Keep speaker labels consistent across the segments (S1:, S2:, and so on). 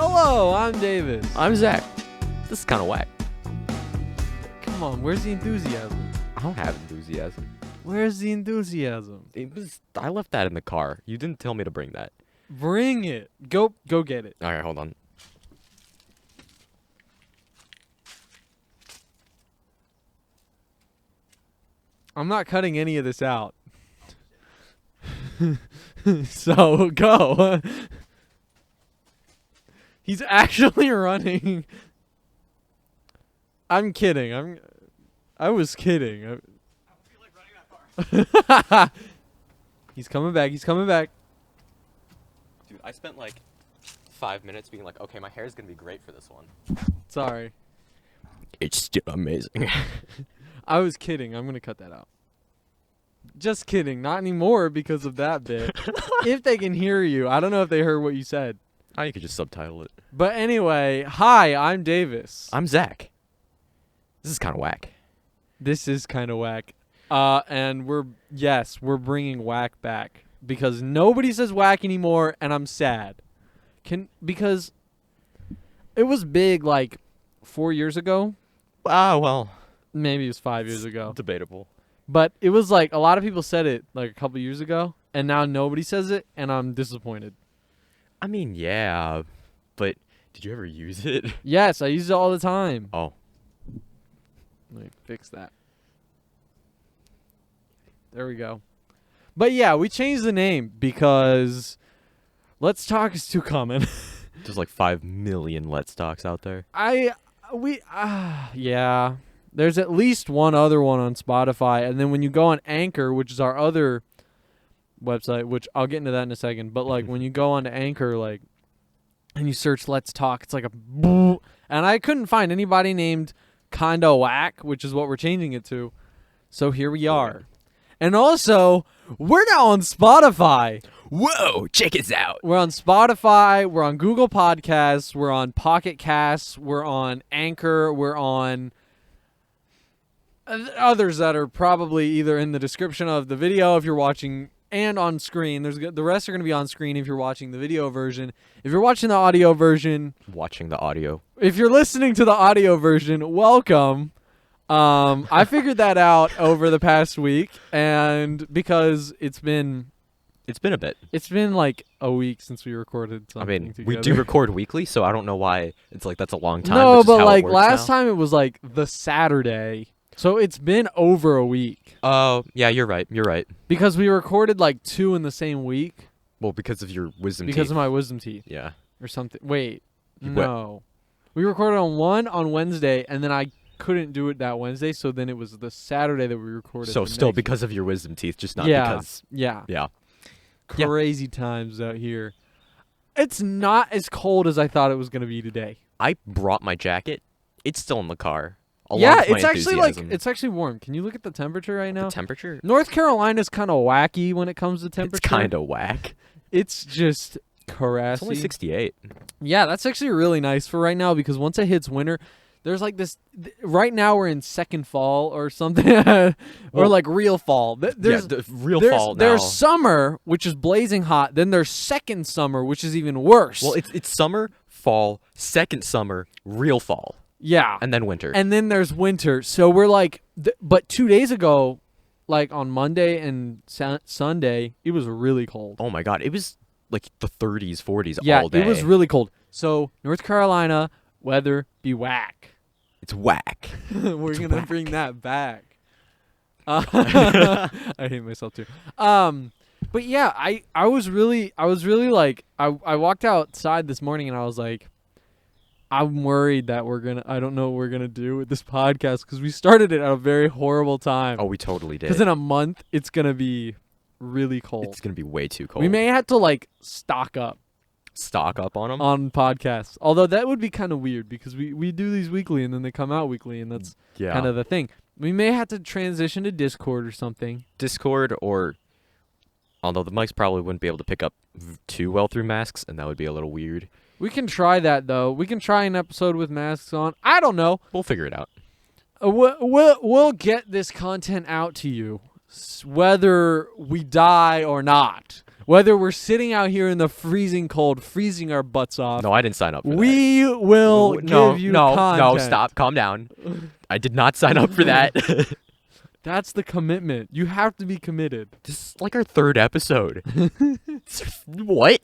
S1: Hello, I'm Davis.
S2: I'm Zach. This is kind of whack.
S1: Come on, where's the enthusiasm?
S2: I don't have enthusiasm.
S1: Where's the enthusiasm?
S2: I left that in the car. You didn't tell me to bring that.
S1: Bring it. Go get it.
S2: All right, hold on.
S1: I'm not cutting any of this out. So, go. He's actually running. I'm kidding. I was kidding.
S3: I don't feel like running that far.
S1: He's coming back.
S2: Dude, I spent like 5 minutes being like, okay, my hair is going to be great for this one.
S1: Sorry.
S2: It's still amazing.
S1: I was kidding. I'm going to cut that out. Just kidding. Not anymore because of that bit. If they can hear you. I don't know if they heard what you said.
S2: Oh, you could just subtitle it.
S1: But anyway, hi, I'm Davis.
S2: I'm Zach. This is kind of whack.
S1: This is kind of whack. And we're bringing whack back because nobody says whack anymore, and I'm sad. Because it was big like 4 years ago.
S2: Ah, well.
S1: Maybe it was 5 years ago.
S2: Debatable.
S1: But it was like a lot of people said it like a couple years ago, and now nobody says it, and I'm disappointed.
S2: I mean, yeah, but did you ever use it?
S1: Yes, I use it all the time.
S2: Oh.
S1: Let me fix that. There we go. But yeah, we changed the name because Let's Talk is too common.
S2: There's like 5 million Let's Talks out there.
S1: Yeah. There's at least one other one on Spotify, and then when you go on Anchor, which is our other website, which I'll get into that in a second, but like when you go on to Anchor, like, and you search Let's Talk, it's like a boo, and I couldn't find anybody named Kinda Wack, which is what we're changing it to. So here we are. And also, we're now on Spotify.
S2: Whoa, check us out.
S1: We're on Spotify, we're on Google Podcasts, we're on Pocket Casts, we're on Anchor, we're on others that are probably either in the description of the video if you're watching and on screen. The rest are going to be on screen if you're watching the video version. If you're watching the audio version, if you're listening to the audio version, welcome. I figured that out over the past week, and because it's been a bit. It's been like a week since we recorded something together.
S2: We do record weekly, so I don't know why it's like that's a long time.
S1: No, but like last time it was like the Saturday. So it's been over a week.
S2: Oh, yeah, you're right.
S1: Because we recorded like 2 in the same week.
S2: Well, because of your wisdom teeth.
S1: Because of my wisdom teeth.
S2: Yeah.
S1: Or something. Wait. No. We recorded on one on Wednesday, and then I couldn't do it that Wednesday, so then it was the Saturday that we recorded.
S2: So still because of your wisdom teeth, just not because...
S1: Yeah.
S2: Yeah.
S1: Crazy times out here. It's not as cold as I thought it was going to be today.
S2: I brought my jacket. It's still in the car.
S1: Yeah, it's actually warm. Can you look at the temperature right now?
S2: The temperature?
S1: North Carolina's kind of wacky when it comes to temperature.
S2: It's kind of whack.
S1: It's just crazy.
S2: It's only 68.
S1: Yeah, that's actually really nice for right now because once it hits winter, there's like this. Right now we're in second fall or something, or like real fall. There's
S2: fall now.
S1: There's summer, which is blazing hot. Then there's second summer, which is even worse.
S2: Well, it's summer, fall, second summer, real fall.
S1: Yeah.
S2: And then winter.
S1: And then there's winter. So we're like, but 2 days ago, like on Monday and Sunday, it was really cold.
S2: Oh my God. It was like the 30s, 40s all day.
S1: Yeah, it was really cold. So North Carolina, weather be whack.
S2: It's whack.
S1: We're going to bring that back. I hate myself too. But yeah, I was really like, I walked outside this morning and I was like, I'm worried that I don't know what we're going to do with this podcast because we started it at a very horrible time.
S2: Oh, we totally did.
S1: Because in a month, it's going to be really cold.
S2: It's going to be way too cold.
S1: We may have to like stock up
S2: on them?
S1: On podcasts. Although that would be kind of weird because we do these weekly and then they come out weekly and that's kind of the thing. We may have to transition to Discord or something.
S2: Although the mics probably wouldn't be able to pick up too well through masks and that would be a little weird.
S1: We can try that, though. We can try an episode with masks on. I don't know.
S2: We'll figure it out.
S1: We'll get this content out to you, whether we die or not. Whether we're sitting out here in the freezing cold, freezing our butts off,
S2: No, I didn't sign up for that.
S1: we will give you content.
S2: No, stop. Calm down. I did not sign up for that.
S1: That's the commitment. You have to be committed.
S2: This is like our 3rd episode. What?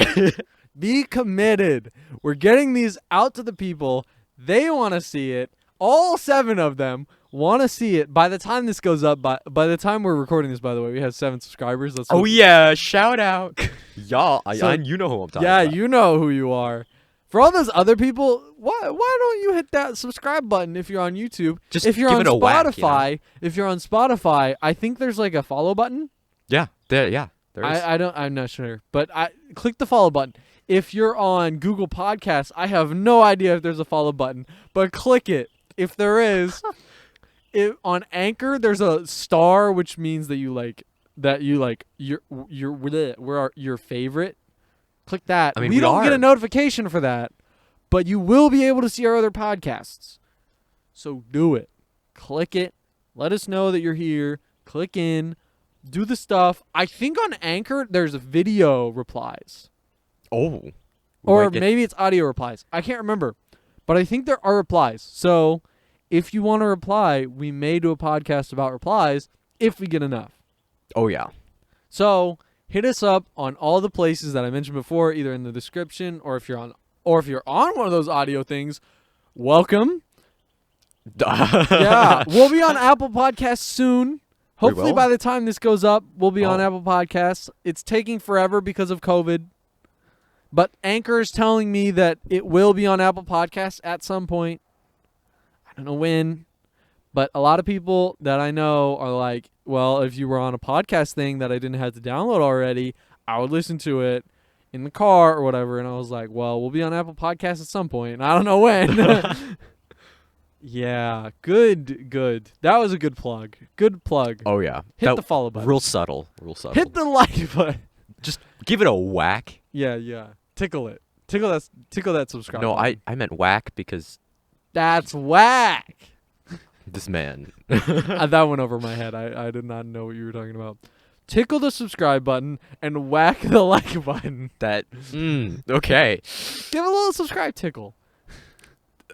S1: Be committed. We're getting these out to the people. They want to see it. All 7 of them want to see it. By the time this goes up, by the time we're recording this, by the way, we have 7 subscribers.
S2: Oh yeah, shout out. Y'all, you know who I'm talking about.
S1: Yeah, you know who you are. For all those other people, why don't you hit that subscribe button if you're on YouTube?
S2: Just
S1: if you're
S2: give
S1: on
S2: it a
S1: Spotify,
S2: whack,
S1: if you're on Spotify, I think there's like a follow button.
S2: Yeah, there is.
S1: I'm not sure, but click the follow button. If you're on Google Podcasts, I have no idea if there's a follow button, but click it. If there is, on Anchor, there's a star, which means that you like your favorite. Click that.
S2: I mean,
S1: we don't
S2: are.
S1: get a notification for that, but you will be able to see our other podcasts. So do it. Click it. Let us know that you're here. Click in. Do the stuff. I think on Anchor, there's video replies.
S2: Oh.
S1: Or maybe it's audio replies. I can't remember. But I think there are replies. So if you want to reply, we may do a podcast about replies if we get enough.
S2: Oh, yeah.
S1: So hit us up on all the places that I mentioned before, either in the description or if you're on one of those audio things, welcome. Yeah, we'll be on Apple Podcasts soon. Hopefully by the time this goes up, we'll be on Apple Podcasts. It's taking forever because of COVID. But Anchor is telling me that it will be on Apple Podcasts at some point. I don't know when. But a lot of people that I know are like, well, if you were on a podcast thing that I didn't have to download already, I would listen to it in the car or whatever. And I was like, well, we'll be on Apple Podcasts at some point. And I don't know when. Yeah, good. That was a good plug. Good plug.
S2: Oh, yeah.
S1: Hit the follow button.
S2: Real subtle.
S1: Hit the like button.
S2: Just give it a whack.
S1: Yeah. Tickle it. Tickle that subscribe
S2: No,
S1: button.
S2: I meant whack because...
S1: That's whack.
S2: This man.
S1: That went over my head. I did not know what you were talking about. Tickle the subscribe button and whack the like button.
S2: Okay.
S1: Give a little subscribe tickle.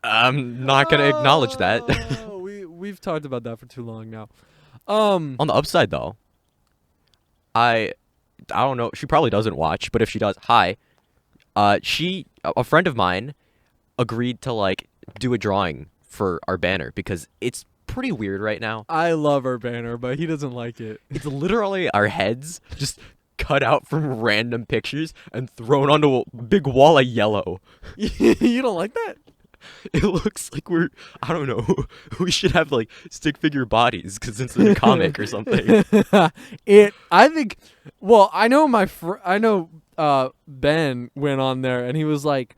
S2: I'm not going to acknowledge that.
S1: We've talked about that for too long now.
S2: On the upside, though, I don't know. She probably doesn't watch, but if she does, hi. A friend of mine agreed to, like, do a drawing for our banner because it's pretty weird right now.
S1: I love our banner, but he doesn't like it.
S2: It's literally our heads just cut out from random pictures and thrown onto a big wall of yellow.
S1: You don't like that?
S2: It looks like I don't know, we should have, like, stick figure bodies because it's a comic or something.
S1: I know Ben went on there and he was like,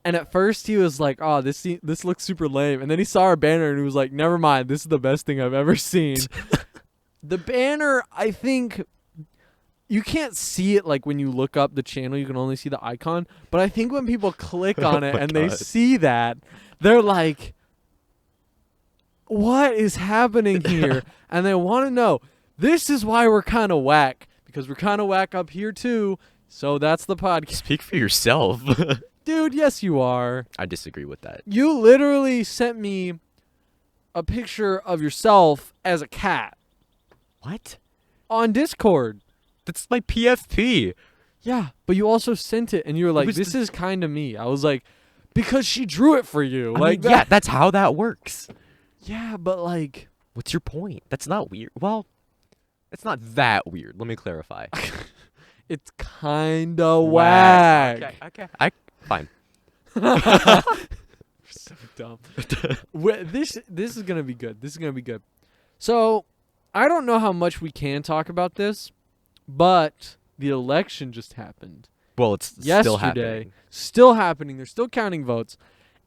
S1: and at first he was like, oh, this looks super lame. And then he saw our banner and he was like, never mind, this is the best thing I've ever seen. The banner, I think... You can't see it like when you look up the channel. You can only see the icon. But I think when people click on it and they see that, they're like, what is happening here? And they want to know. This is why we're kind of whack. Because we're kind of whack up here too. So that's the podcast.
S2: Speak for yourself.
S1: Dude, yes you are.
S2: I disagree with that.
S1: You literally sent me a picture of yourself as a cat.
S2: What?
S1: On Discord.
S2: That's my PFP.
S1: Yeah, but you also sent it, and you were like, this is kind of me. I was like, because she drew it for you.
S2: Yeah, that's how that works.
S1: Yeah, but like...
S2: What's your point? That's not weird. Well, it's not that weird. Let me clarify.
S1: It's kind of whack.
S2: Okay. Fine.
S1: So dumb. This is going to be good. This is going to be good. So, I don't know how much we can talk about this. But the election just happened.
S2: Well, it's
S1: yesterday.
S2: Still happening.
S1: Still happening. They're still counting votes.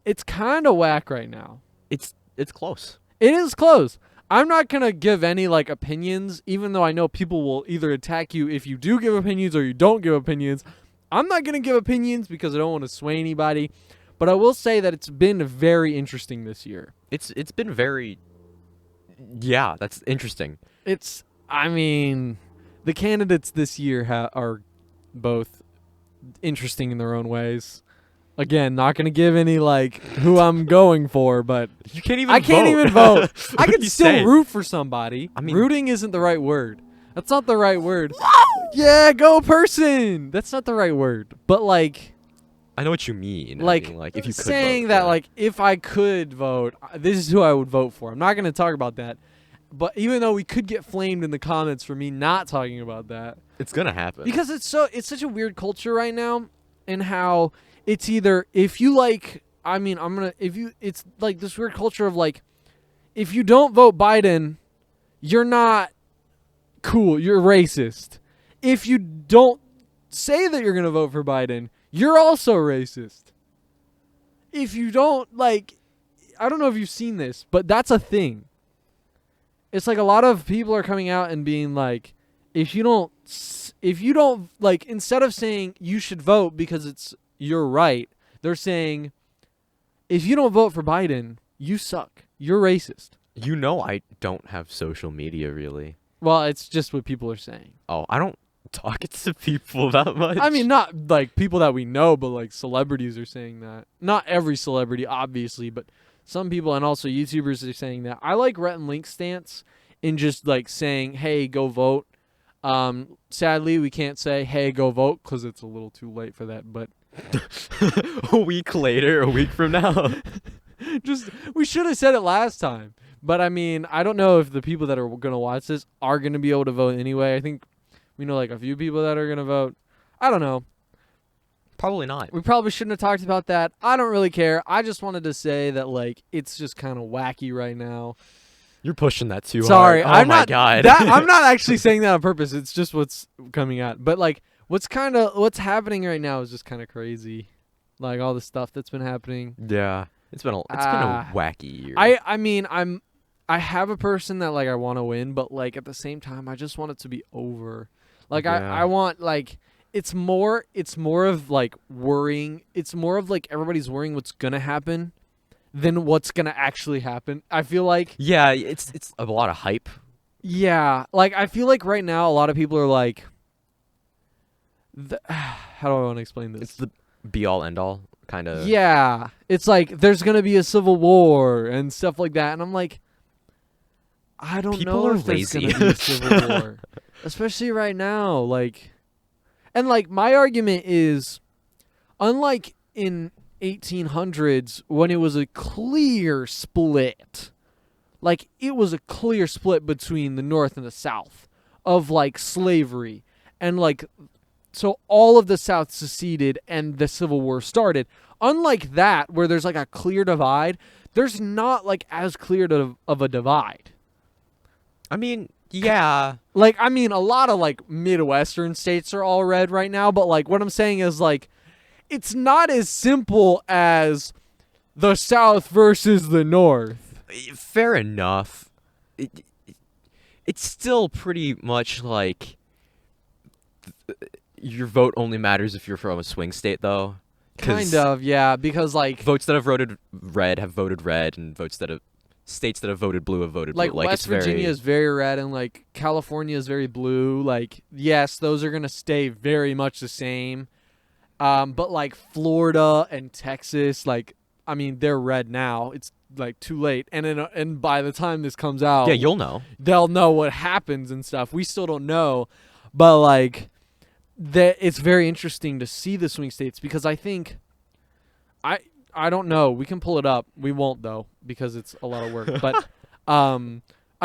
S1: It's kind of whack right now.
S2: It's close.
S1: It is close. I'm not going to give any like opinions, even though I know people will either attack you if you do give opinions or you don't give opinions. I'm not going to give opinions because I don't want to sway anybody. But I will say that it's been very interesting this year.
S2: It's been very... Yeah, that's interesting.
S1: The candidates this year are both interesting in their own ways. Again, not gonna give any like who I'm going for, but
S2: You can't even.
S1: I can't even vote. I can
S2: you
S1: still
S2: say?
S1: root for somebody.
S2: I mean-
S1: rooting isn't the right word. That's not the right word. Yeah, go person. That's not the right word. But like,
S2: I know what you mean.
S1: like,
S2: I mean, like if you could
S1: saying
S2: vote,
S1: that,
S2: yeah.
S1: like, if I could vote, this is who I would vote for. I'm not gonna talk about that. But even though we could get flamed in the comments for me not talking about that,
S2: it's gonna happen.
S1: because it's such a weird culture right now, and how it's either if you like, I mean, it's like this weird culture of like, if you don't vote Biden, you're not cool, you're racist. If you don't say that you're going to vote for Biden, you're also racist. If you don't, like, I don't know if you've seen this, but that's a thing. It's like a lot of people are coming out and being like, if you don't, like, instead of saying you should vote because you're right, they're saying, if you don't vote for Biden, you suck. You're racist.
S2: You know, I don't have social media really.
S1: Well, it's just what people are saying.
S2: Oh, I don't talk to people that much.
S1: I mean, not like people that we know, but like celebrities are saying that. Not every celebrity, obviously, but some people and also YouTubers are saying that. I like Rhett and Link's stance in just like saying, hey, go vote. Sadly, we can't say, hey, go vote, because it's a little too late for that. But
S2: a week later, a week from now.
S1: we should have said it last time. But I mean, I don't know if the people that are going to watch this are going to be able to vote anyway. I think we know like a few people that are going to vote. I don't know.
S2: Probably not.
S1: We probably shouldn't have talked about that. I don't really care. I just wanted to say that like it's just kind of wacky right now.
S2: You're pushing that too
S1: Sorry,
S2: hard. Oh
S1: I'm
S2: my
S1: not,
S2: god.
S1: I'm not actually saying that on purpose. It's just what's coming out. But like what's happening right now is just kind of crazy. Like all the stuff that's been happening.
S2: Yeah. It's been a wacky year.
S1: I mean, I have a person that like I want to win, but like at the same time I just want it to be over. Like
S2: Yeah.
S1: I want like it's more of like worrying. It's more of like everybody's worrying what's gonna happen than what's gonna actually happen. I feel like
S2: Yeah, it's a lot of hype.
S1: yeah, like I feel like right now a lot of people are like, how do I want to explain this?
S2: It's the be all end all kind of.
S1: Yeah, it's like there's gonna be a civil war and stuff like that, and I'm like, I don't
S2: People
S1: know
S2: are
S1: if there's
S2: lazy.
S1: gonna be a civil war, especially right now. Like, and like my argument is, unlike in 1800s when it was a clear split, like it was a clear split between the North and the South of like slavery, and like so all of the South seceded and the Civil War started. Unlike that, where there's like a clear divide, there's not like as clear of a divide.
S2: I mean, yeah.
S1: Like, I mean, a lot of like Midwestern states are all red right now, but like what I'm saying is like, it's not as simple as the South versus the North.
S2: Fair enough. It's still pretty much like your vote only matters if you're from a swing state, though.
S1: Kind of, yeah, because like
S2: votes that have voted red have voted red, and states that have voted blue have voted
S1: like
S2: blue. Like
S1: West
S2: it's
S1: Virginia is very red, and like California is very blue. Like, yes, those are gonna stay very much the same. But like Florida and Texas, like, I mean, they're red now. It's like too late, and by the time this comes out,
S2: yeah, you'll know.
S1: They'll know what happens and stuff. We still don't know, but like, it's very interesting to see the swing states, because I think, I don't know. We can pull it up. We won't though, because it's a lot of work. But I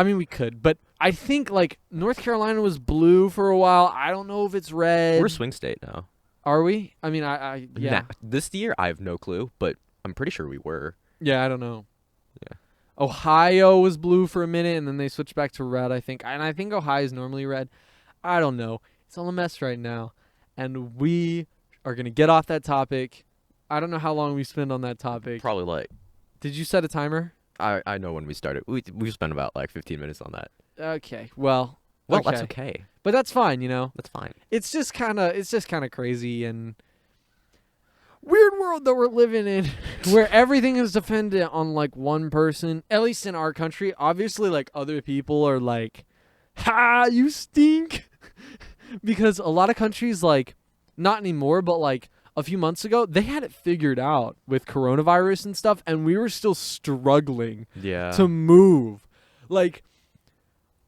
S1: mean, we could. But I think like North Carolina was blue for a while. I don't know if it's red.
S2: We're a swing state now.
S1: Are we? I mean, I yeah.
S2: This year, I have no clue, but I'm pretty sure we were.
S1: Yeah, I don't know.
S2: Yeah.
S1: Ohio was blue for a minute, and then they switched back to red, I think. And I think Ohio is normally red. I don't know. It's all a mess right now. And we are going to get off that topic. I don't know how long we spend on that topic.
S2: Probably like.
S1: Did you set a timer?
S2: I know when we started. We spent about like 15 minutes on that.
S1: Okay. Well,
S2: that's okay.
S1: But that's fine, you know.
S2: That's fine.
S1: It's just kind of crazy and weird world that we're living in, where everything is dependent on like one person. At least in our country, obviously, like other people are like, "Ha, you stink," because a lot of countries like not anymore, but like a few months ago, they had it figured out with coronavirus and stuff, and we were still struggling to move. Like,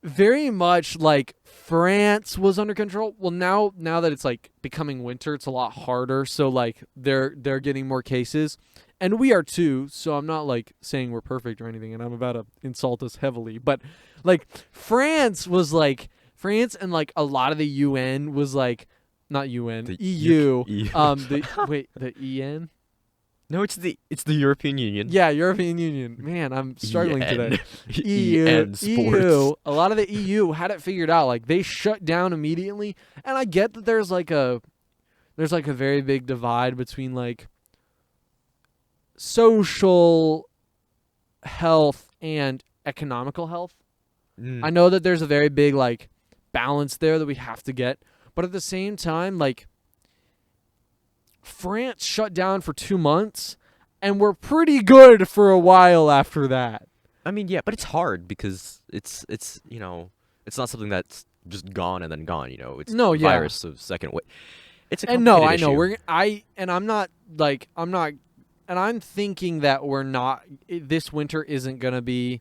S1: very much like France was under control. Well, now that it's like becoming winter, it's a lot harder. So like they're getting more cases, and we are too. So I'm not like saying we're perfect or anything, and I'm about to insult us heavily. But like France and like a lot of the UN was like. Not UN,
S2: The
S1: EU.
S2: the
S1: EN?
S2: No, it's the European Union.
S1: Yeah, European Union. Man, I'm struggling today.
S2: EN sports.
S1: A lot of the EU had it figured out. Like they shut down immediately, and I get that there's like a very big divide between like social health and economical health. I know that there's a very big like balance there that we have to get. But at the same time, like, France shut down for 2 months, and we're pretty good for a while after that.
S2: I mean, yeah, but it's hard because it's you know, it's not something that's just gone and then gone. You know, it's virus of second wave. It's a complicated issue.
S1: I'm thinking that we're not. This winter isn't gonna be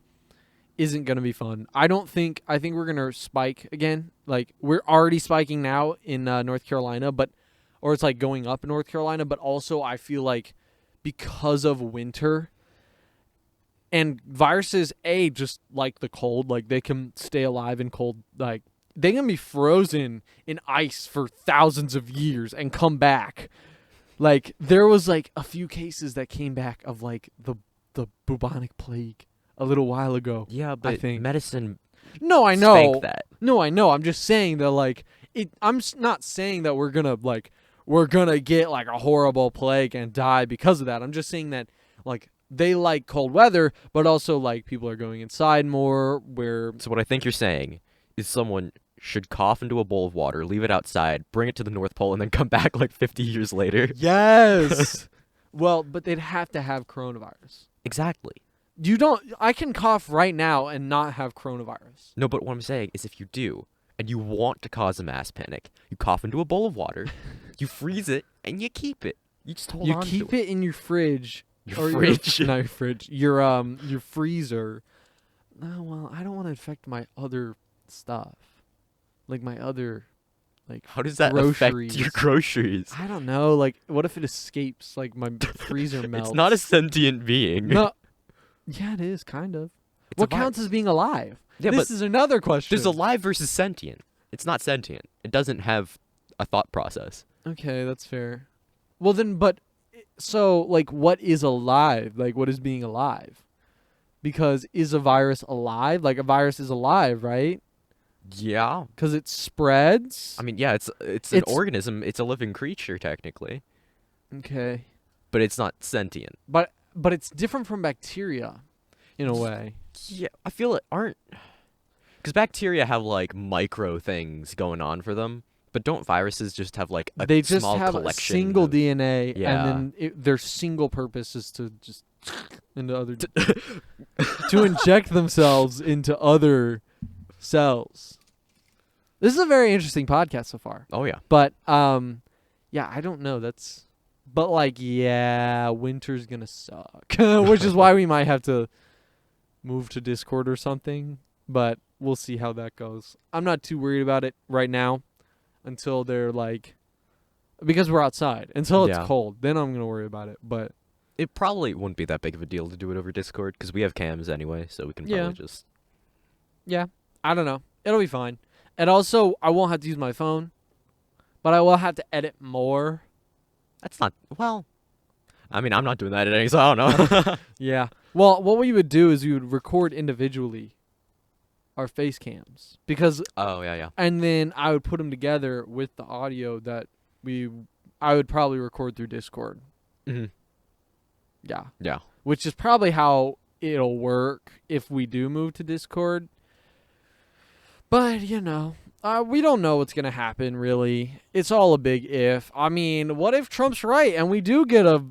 S1: fun. I think we're gonna spike again. Like we're already spiking now in North Carolina, or it's like going up in North Carolina. But also, I feel like because of winter and viruses, just like the cold, like they can stay alive in cold. Like they can be frozen in ice for thousands of years and come back. Like there was like a few cases that came back of like the bubonic plague a little while ago.
S2: Yeah, but
S1: I think
S2: medicine.
S1: No, I know.
S2: Spanked that.
S1: No, I know. I'm just saying that like I'm not saying that we're gonna get like a horrible plague and die because of that. I'm just saying that like they like cold weather, but also like people are going inside more.
S2: So what I think you're saying is someone should cough into a bowl of water, leave it outside, bring it to the North Pole, and then come back like 50 years later.
S1: Yes. Well, but they'd have to have coronavirus.
S2: Exactly.
S1: I can cough right now and not have coronavirus.
S2: No, but what I'm saying is if you do, and you want to cause a mass panic, you cough into a bowl of water, you freeze it, and you keep it. You just hold on to it.
S1: You keep it in your fridge.
S2: Your fridge?
S1: Not your fridge. Your freezer. No, well, I don't want to affect my other stuff. Like my other, like,
S2: how does that
S1: groceries.
S2: affect your groceries?
S1: I don't know. Like, what if it escapes? Like, my freezer melts.
S2: It's not a sentient being.
S1: No. Yeah, it is, kind of. What counts as being alive?
S2: Yeah,
S1: this is another question.
S2: There's alive versus sentient. It's not sentient. It doesn't have a thought process.
S1: Okay, that's fair. Well, then, so, like, what is alive? Like, what is being alive? Because is a virus alive? Like, a virus is alive, right?
S2: Yeah.
S1: Because it spreads?
S2: I mean, yeah, it's an organism. It's a living creature, technically.
S1: Okay.
S2: But it's not sentient.
S1: But it's different from bacteria, in a way.
S2: Yeah, I feel it aren't... Because bacteria have, like, micro things going on for them. But don't viruses just have, like, a
S1: they just
S2: small
S1: have
S2: collection
S1: a single
S2: of...
S1: DNA,
S2: Yeah.
S1: and then their single purpose is to just into other... to inject themselves into other cells. This is a very interesting podcast so far.
S2: Oh, yeah.
S1: But, yeah, I don't know. But, like, yeah, winter's gonna suck. Which is why we might have to move to Discord or something. But we'll see how that goes. I'm not too worried about it right now until they're, like... Because we're outside. Until it's cold. Then I'm gonna worry about it. But...
S2: It probably wouldn't be that big of a deal to do it over Discord, because we have cams anyway, so we can probably just...
S1: Yeah. I don't know. It'll be fine. And also, I won't have to use my phone. But I will have to edit more.
S2: That's not... Well... I mean, I'm not doing that editing, so I don't know.
S1: Yeah. Well, what we would do is we would record individually our face cams. Because...
S2: Oh, yeah.
S1: And then I would put them together with the audio that I would probably record through Discord.
S2: Mm-hmm.
S1: Yeah.
S2: Yeah.
S1: Which is probably how it'll work if we do move to Discord. But, you know, we don't know what's going to happen, really. It's all a big if. I mean, what if Trump's right and we do get a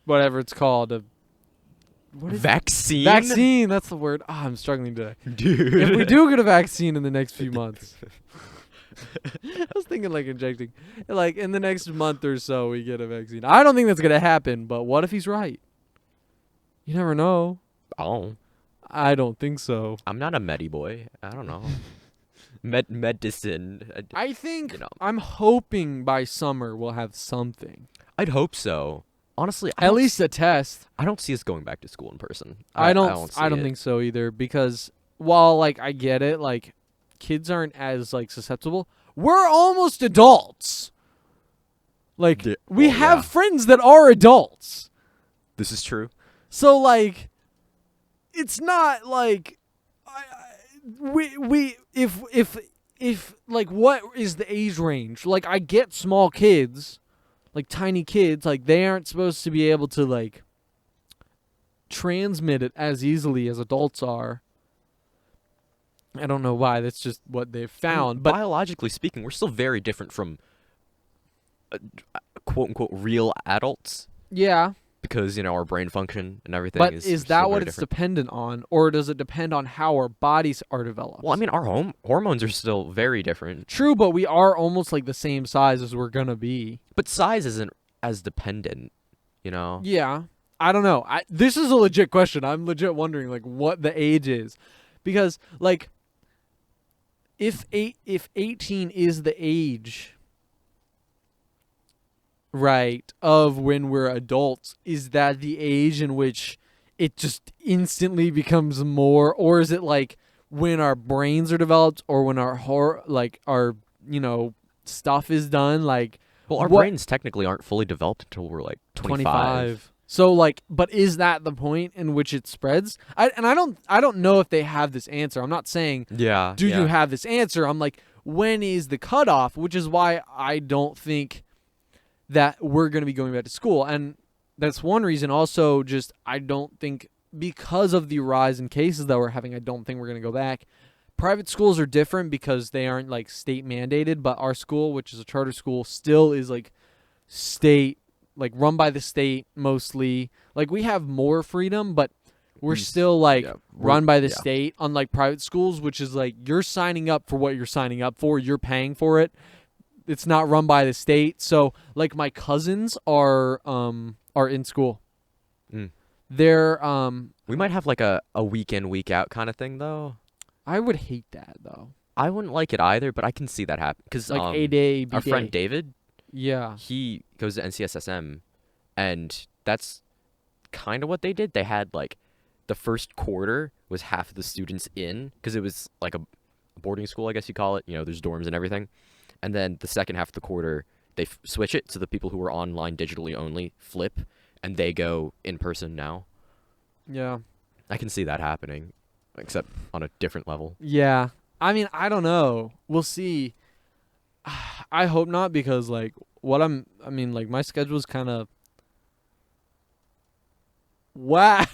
S1: whatever it's called,
S2: vaccine?
S1: Vaccine, that's the word. I'm struggling today.
S2: Dude.
S1: If we do get a vaccine in the next few months. I was thinking like injecting. Like in the next month or so we get a vaccine. I don't think that's gonna happen, but what if he's right? You never know.
S2: Oh,
S1: I don't think so.
S2: I'm not a medi boy. I don't know. Medicine.
S1: I think
S2: You know.
S1: I'm hoping by summer we'll have something.
S2: I'd hope so. Honestly,
S1: At least a test.
S2: I don't see us going back to school in person.
S1: I don't
S2: see it.
S1: think so either, because while like I get it, like kids aren't as like susceptible. We're almost adults. Like we have friends that are adults.
S2: This is true.
S1: So like it's not like if like what is the age range? Like I get small kids, like tiny kids, like they aren't supposed to be able to like transmit it as easily as adults are. I don't know why. That's just what they've found. But
S2: biologically speaking, we're still very different from quote unquote real adults
S1: yeah,
S2: because our brain function and everything.
S1: but
S2: is
S1: is
S2: still
S1: that
S2: very
S1: what it's
S2: different.
S1: dependent on, or does it depend on how our bodies are developed?
S2: Well, I mean, our hormones are still very different,
S1: True, but we are almost like the same size as we're gonna be.
S2: but size isn't as dependent.
S1: Yeah, I don't know. This is a legit question. I'm legit wondering like what the age is, because like if 18 is the age, right, of when we're adults, is that the age in which it just instantly becomes more, or is it like when our brains are developed, or when our our stuff is done, like
S2: Well, our
S1: what-
S2: brains technically aren't fully developed until we're like 25.
S1: So like, but is that the point in which it spreads? I don't know if they have this answer. I'm not saying
S2: Yeah.
S1: do you have this answer. I'm like, when is the cutoff? Which is why I don't think that we're going to be going back to school, and that's one reason. Also, just I don't think, because of the rise in cases that we're having, I don't think we're going to go back. Private schools are different because they aren't like state mandated, but our school, which is a charter school, still is like state, like run by the state mostly. Like we have more freedom, but we're still like run by the state, unlike private schools, which is like you're signing up for what you're signing up for, you're paying for it. It's not run by the state. So like my cousins are in school.
S2: Mm.
S1: They're
S2: We might have like a week in, week out kind of thing though.
S1: I would hate that though.
S2: I wouldn't like it either, but I can see that happen because
S1: Like A day, B
S2: our
S1: day.
S2: friend David,
S1: Yeah.
S2: he goes to NCSSM, and that's kind of what they did. They had like the first quarter was half of the students in because it was like a boarding school, I guess you call it. There's dorms and everything. And then the second half of the quarter, they switch it. So the people who were online digitally only flip, and they go in person now.
S1: Yeah.
S2: I can see that happening, except on a different level.
S1: Yeah. I mean, I don't know. We'll see. I hope not, because like my schedule's kind of wow.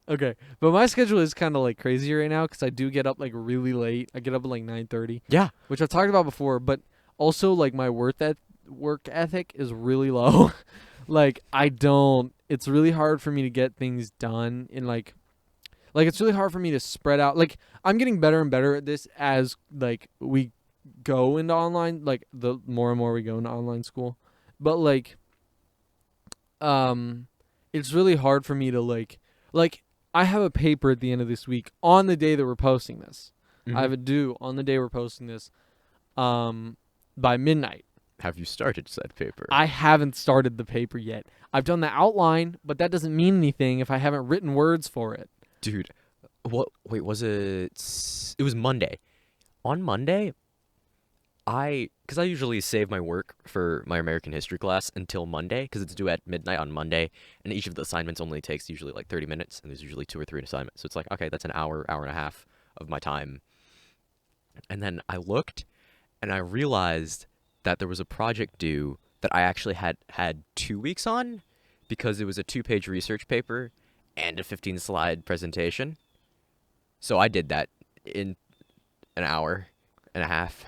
S1: Okay, but my schedule is kind of like crazy right now because I do get up like really late. I get up at like 9:30.
S2: Yeah.
S1: Which I've talked about before, but also like my work ethic is really low. Like it's really hard for me to get things done in like it's really hard for me to spread out. Like I'm getting better and better at this as like we go into online, like the more and more we go into online school. But like it's really hard for me to like I have a paper at the end of this week on the day that we're posting this.
S2: Mhm.
S1: I have a due on the day we're posting this by midnight.
S2: Have you started said paper?
S1: I haven't started the paper yet. I've done the outline, but that doesn't mean anything if I haven't written words for it.
S2: Dude, what? Wait, was it? It was Monday. On Monday, because I usually save my work for my American history class until Monday because it's due at midnight on Monday, and each of the assignments only takes usually like 30 minutes, and there's usually 2 or 3 assignments. So it's like, okay, that's an hour and a half of my time. And then I looked, and I realized that there was a project due that I actually had 2 weeks on because it was a 2-page research paper and a 15-slide presentation. So I did that in an hour and a half.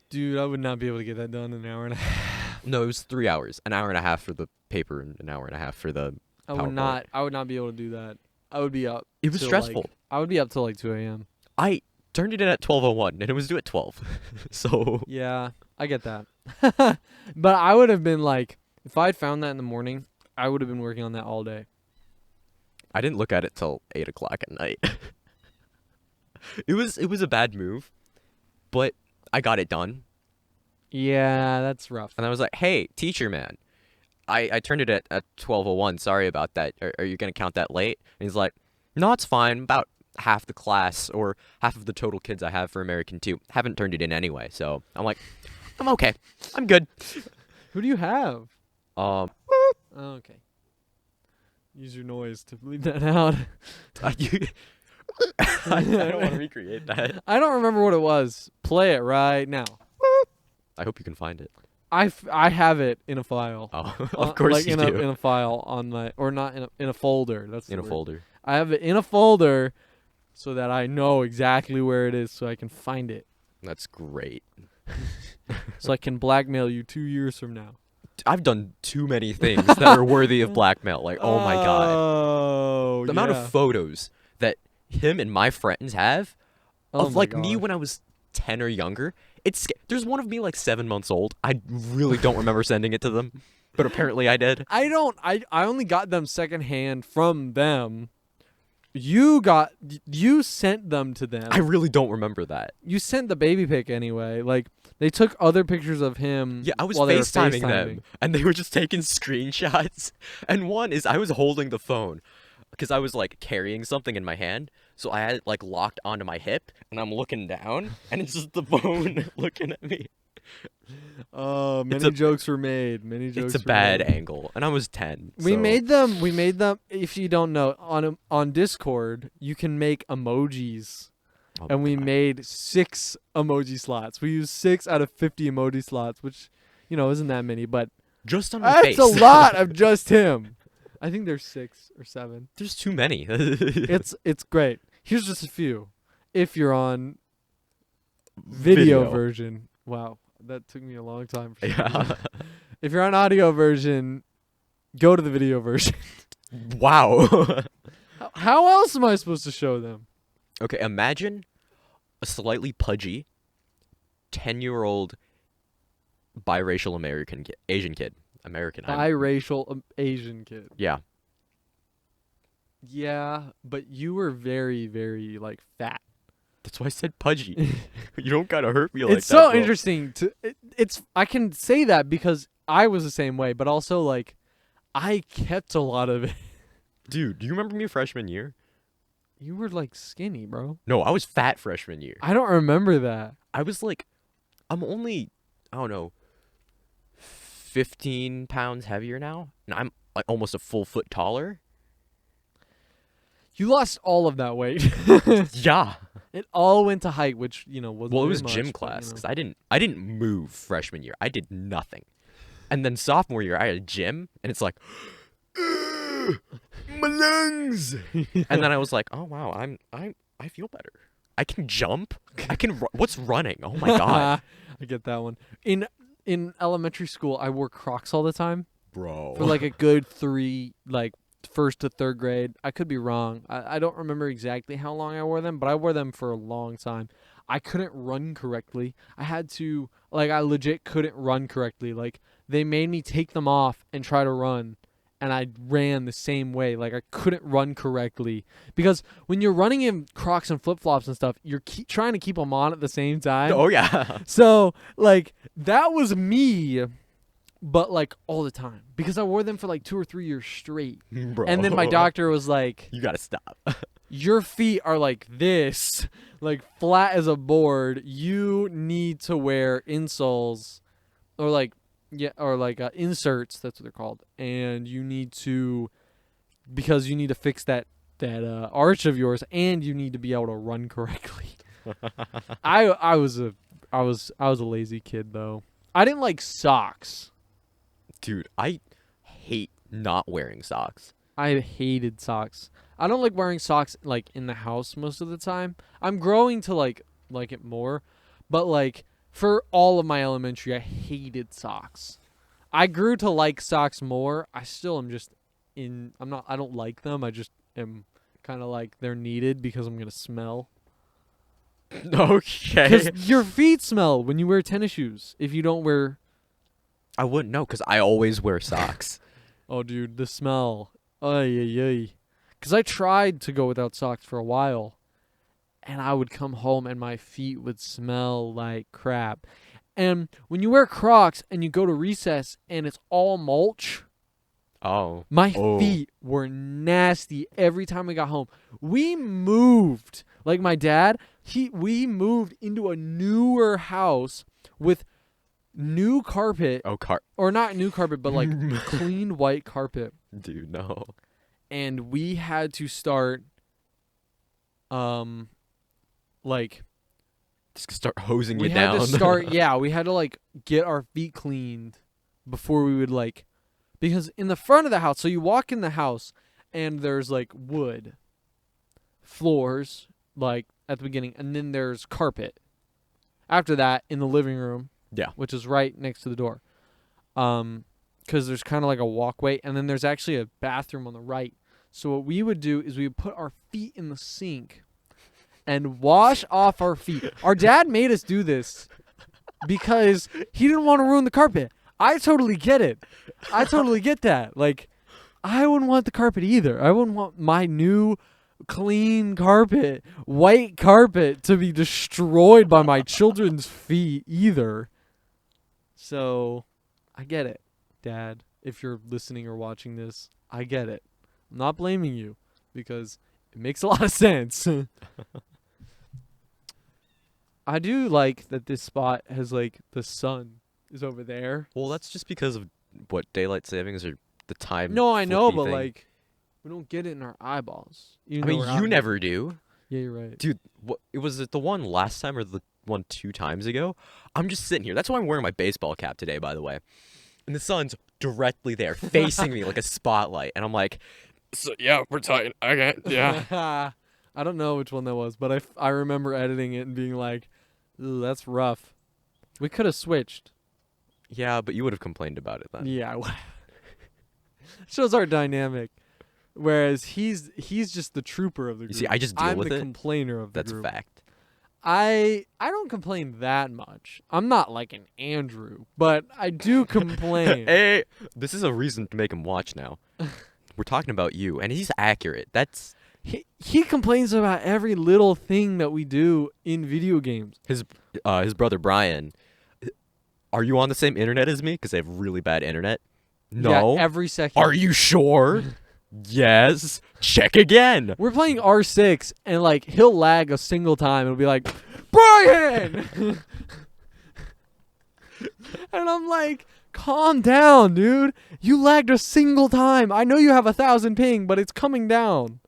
S1: Dude, I would not be able to get that done in an hour and a half.
S2: No, it was 3 hours. An hour and a half for the paper and an hour and a half for the
S1: I would not be able to do that. I would be up.
S2: It was
S1: till,
S2: stressful.
S1: I would be up till like 2 a.m.
S2: turned it in at 12:01, and it was due at 12. So
S1: Yeah, I get that. But I would have been like, if I'd found that in the morning, I would have been working on that all day.
S2: I didn't look at it till 8 o'clock at night. It was a bad move, but I got it done.
S1: Yeah, that's rough.
S2: And I was like, hey, teacher man, I turned it at 12:01. Sorry about that. Are you going to count that late? And he's like, no, it's fine. About half the class or half of the total kids I have for American 2 haven't turned it in anyway. So I'm like, I'm okay. I'm good.
S1: Who do you have?
S2: Um,
S1: Oh, okay. Use your noise to bleep that out.
S2: I don't want to recreate that.
S1: I don't remember what it was. Play it right now.
S2: I hope you can find it.
S1: I have it in a file.
S2: Oh, of course
S1: like
S2: you
S1: in
S2: do.
S1: in a file on my, or not in a folder. That's the
S2: In a
S1: word.
S2: folder.
S1: I have it in a folder so that I know exactly where it is so I can find it.
S2: That's great.
S1: So I can blackmail you 2 years from now.
S2: I've done too many things that are worthy of blackmail. Like, oh my god.
S1: Oh,
S2: The amount of photos that him and my friends have of like me when I was 10 or younger. There's one of me like 7 months old. I really don't remember sending it to them, but apparently I did.
S1: I only got them secondhand from them. You sent them to them.
S2: I really don't remember that.
S1: You sent the baby pic anyway. Like, they took other pictures of him.
S2: Yeah, I was
S1: while they were
S2: FaceTiming them, and they were just taking screenshots. And one is I was holding the phone because I was like carrying something in my hand, so I had it like locked onto my hip, and I'm looking down, and it's just the phone looking at me.
S1: Oh, many jokes were made.
S2: It's a bad angle, and I was 10.
S1: We
S2: so-
S1: made them. If you don't know, on Discord, you can make emojis.
S2: Oh
S1: And we
S2: God.
S1: made 6 emoji slots. We used 6 out of 50 emoji slots, which, isn't that many, but
S2: just on my face.
S1: that's a lot of just him. I think there's 6 or 7.
S2: There's too many.
S1: It's great. Here's just a few. If you're on video version, wow, that took me a long time.
S2: Yeah.
S1: If you're on audio version, go to the video version.
S2: Wow.
S1: How else am I supposed to show them?
S2: Okay, imagine a slightly pudgy 10-year-old biracial Asian kid. American.
S1: Biracial Asian kid.
S2: Yeah.
S1: Yeah, but you were very, very like fat.
S2: That's why I said pudgy. You don't gotta hurt me like that.
S1: It's so
S2: bro.
S1: interesting it's I can say that because I was the same way, but also like I kept a lot of it.
S2: Dude, do you remember me freshman year?
S1: You were like skinny, bro.
S2: No, I was fat freshman year.
S1: I don't remember that.
S2: I was like, I'm only, I don't know, 15 pounds heavier now, and I'm like almost a full foot taller.
S1: You lost all of that weight.
S2: Yeah.
S1: It all went to height, which wasn't.
S2: Well, it
S1: very
S2: was
S1: much,
S2: gym
S1: but,
S2: class because I didn't move freshman year. I did nothing, and then sophomore year I had a gym, and it's like, my lungs. And then I was like, oh wow, I feel better. I can jump. I can. What's running? Oh my god,
S1: I get that one. In elementary school, I wore Crocs all the time
S2: bro.
S1: for like a good 3, like 1st to 3rd grade. I could be wrong. I don't remember exactly how long I wore them, but I wore them for a long time. I couldn't run correctly. I legit couldn't run correctly. Like, they made me take them off and try to run, and I ran the same way. Like, I couldn't run correctly. Because when you're running in Crocs and flip-flops and stuff, you're trying to keep them on at the same time.
S2: Oh yeah.
S1: So, like, that was me, but, like, all the time. Because I wore them for, like, 2 or 3 years straight.
S2: Bro.
S1: And then my doctor was like,
S2: You gotta stop.
S1: your feet are like this, like flat as a board. You need to wear insoles or inserts. That's what they're called. And you need to, because you need to fix that arch of yours, and you need to be able to run correctly. I was a lazy kid though. I didn't like socks.
S2: Dude, I hate not wearing socks.
S1: I hated socks. I don't like wearing socks like in the house most of the time. I'm growing to like it more, but like for all of my elementary, I hated socks. I grew to like socks more. I still am I don't like them. I just am kind of like they're needed because I'm going to smell.
S2: Okay.
S1: Because your feet smell when you wear tennis shoes. If you don't wear...
S2: I wouldn't know because I always wear socks.
S1: Oh, dude, the smell. Ay, ay, ay. Because I tried to go without socks for a while. And I would come home and my feet would smell like crap. And when you wear Crocs and you go to recess and it's all mulch...
S2: Oh.
S1: My feet were nasty every time we got home. We moved. Like my dad, we moved into a newer house with new carpet.
S2: Oh,
S1: Or not new carpet, but like clean white carpet.
S2: Dude, no.
S1: And we had to start like
S2: Just start hosing
S1: we
S2: you
S1: had
S2: down.
S1: to start we had to like get our feet cleaned before we would like, because in the front of the house, so you walk in the house and there's like wood floors like at the beginning, and then there's carpet after that in the living room, which is right next to the door, because there's kind of like a walkway, and then there's actually a bathroom on the right. So what we would do is we would put our feet in the sink and wash off our feet. Our dad made us do this because he didn't want to ruin the carpet. I totally get it. I totally get that. Like, I wouldn't want the carpet either. I wouldn't want my new clean carpet, white carpet, to be destroyed by my children's feet either. So, I get it, Dad. If you're listening or watching this, I get it. I'm not blaming you because it makes a lot of sense. I do like that this spot has, like, the sun is over there.
S2: Well, that's just because of what daylight savings or the time.
S1: No, I know, but
S2: thing.
S1: like, we don't get it in our eyeballs.
S2: I mean, you never do.
S1: Yeah, you're right.
S2: Dude, was it the one last time or the one 2 times ago? I'm just sitting here. That's why I'm wearing my baseball cap today, by the way. And the sun's directly there, facing me like a spotlight. And I'm like, so yeah, we're talking. Okay, yeah.
S1: I don't know which one that was, but I remember editing it and being like, ooh, that's rough. We could have switched.
S2: Yeah, but you would have complained about it then.
S1: Yeah. Shows our dynamic. Whereas he's just the trooper of the group.
S2: You see, I just deal with it.
S1: I'm the complainer of the
S2: That's
S1: group.
S2: fact.
S1: I don't complain that much. I'm not like an Andrew, but I do complain.
S2: Hey, this is a reason to make him watch now. We're talking about you, and he's accurate. That's
S1: he complains about every little thing that we do in video games.
S2: his brother Brian. Are you on the same internet as me? Because they have really bad internet. No.
S1: Yeah, every second.
S2: Are you sure? Yes. Check again.
S1: We're playing R6, and like he'll lag a single time. It'll be like, Brian, and I'm like, calm down, dude. You lagged a single time. I know you have 1,000 ping, but it's coming down.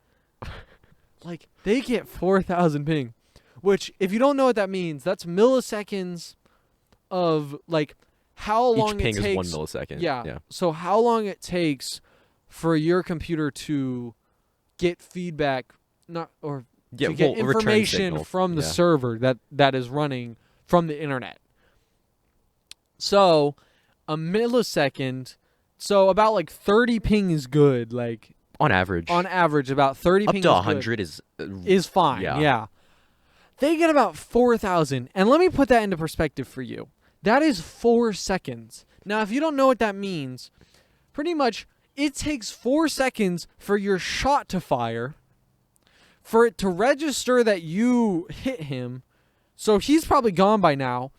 S1: Like, they get 4,000 ping, which, if you don't know what that means, that's milliseconds of like how long
S2: Each ping
S1: it takes.
S2: is 1 millisecond.
S1: Yeah. So how long it takes for your computer to get feedback, to get
S2: return
S1: information
S2: signal.
S1: from the server that is running from the internet. So a millisecond, so about like 30 ping is good. Like
S2: On average.
S1: about 30
S2: Up
S1: ping
S2: to
S1: is
S2: 100
S1: is fine. Yeah. They get about 4,000. And let me put that into perspective for you. That is 4 seconds. Now, if you don't know what that means, pretty much it takes 4 seconds for your shot to fire, for it to register that you hit him, so he's probably gone by now,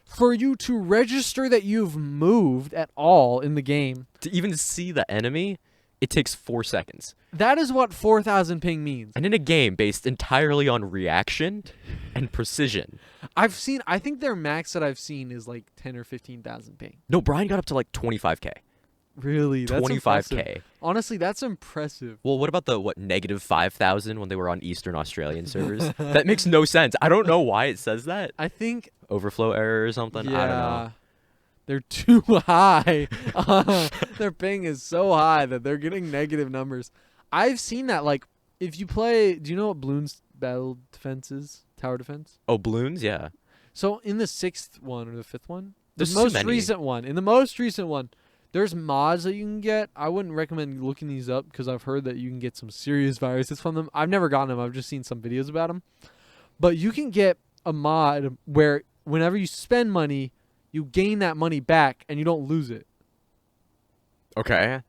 S1: for you to register that you've moved at all in the game.
S2: To even see the enemy, it takes 4 seconds.
S1: That is what 4,000 ping means.
S2: And in a game based entirely on reaction and precision.
S1: I think their max that I've seen is like 10 or 15,000 ping.
S2: No, Brian got up to like 25K.
S1: Really? That's
S2: 25K.
S1: impressive. Honestly, that's impressive.
S2: Well, what about the negative 5,000 when they were on Eastern Australian servers? That makes no sense. I don't know why it says that.
S1: I think
S2: Overflow error or something.
S1: yeah,
S2: I don't know.
S1: they're too high. Their ping is so high that they're getting negative numbers. I've seen that. Like, if you play, do you know what Bloons Battle Defense is? Tower Defense?
S2: Oh, balloons? Yeah.
S1: So in the 6th one or the 5th one,
S2: There's
S1: the
S2: too
S1: most
S2: many.
S1: recent one. In the most recent one, there's mods that you can get. I wouldn't recommend looking these up because I've heard that you can get some serious viruses from them. I've never gotten them. I've just seen some videos about them. But you can get a mod where whenever you spend money, you gain that money back and you don't lose it.
S2: Okay.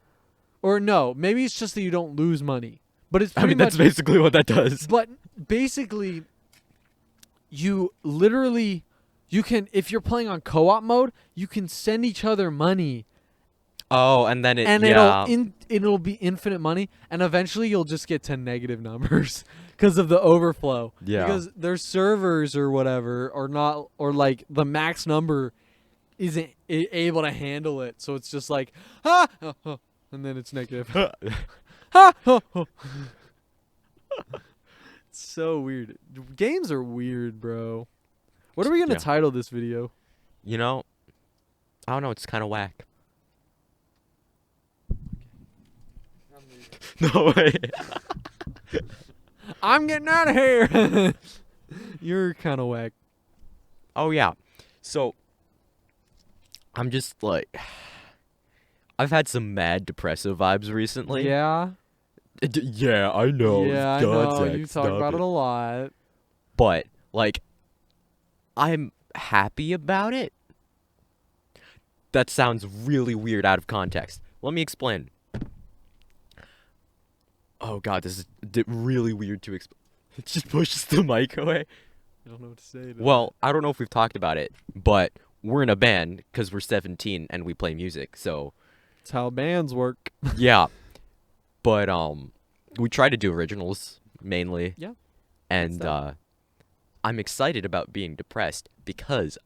S1: Or no, maybe it's just that you don't lose money. But it's
S2: I
S1: pretty
S2: mean, that's
S1: much,
S2: basically what that does.
S1: But basically, you literally, you can, if you're playing on co-op mode, you can send each other money.
S2: Oh, and then
S1: It'll be infinite money, and eventually you'll just get to negative numbers because of the overflow.
S2: Yeah.
S1: Because their servers or whatever are not, or like the max number isn't able to handle it, so it's just like and then it's negative. It's so weird. Games are weird, bro. What are we gonna title this video?
S2: You know, I don't know. It's kind of whack. No way.
S1: I'm getting out of here. You're kind of whack.
S2: Oh yeah. So I'm just like, I've had some mad depressive vibes recently.
S1: Yeah.
S2: Yeah, I know.
S1: Yeah, I know. You talk about it a lot.
S2: But like, I'm happy about it. That sounds really weird out of context. Let me explain. Oh god, this is really weird to explain. It just pushes the mic away.
S1: I don't know what to say.
S2: Well, I don't know if we've talked about it, but we're in a band because we're 17 and we play music. So
S1: that's how bands work.
S2: yeah, but we try to do originals mainly.
S1: Yeah,
S2: and I'm excited about being depressed because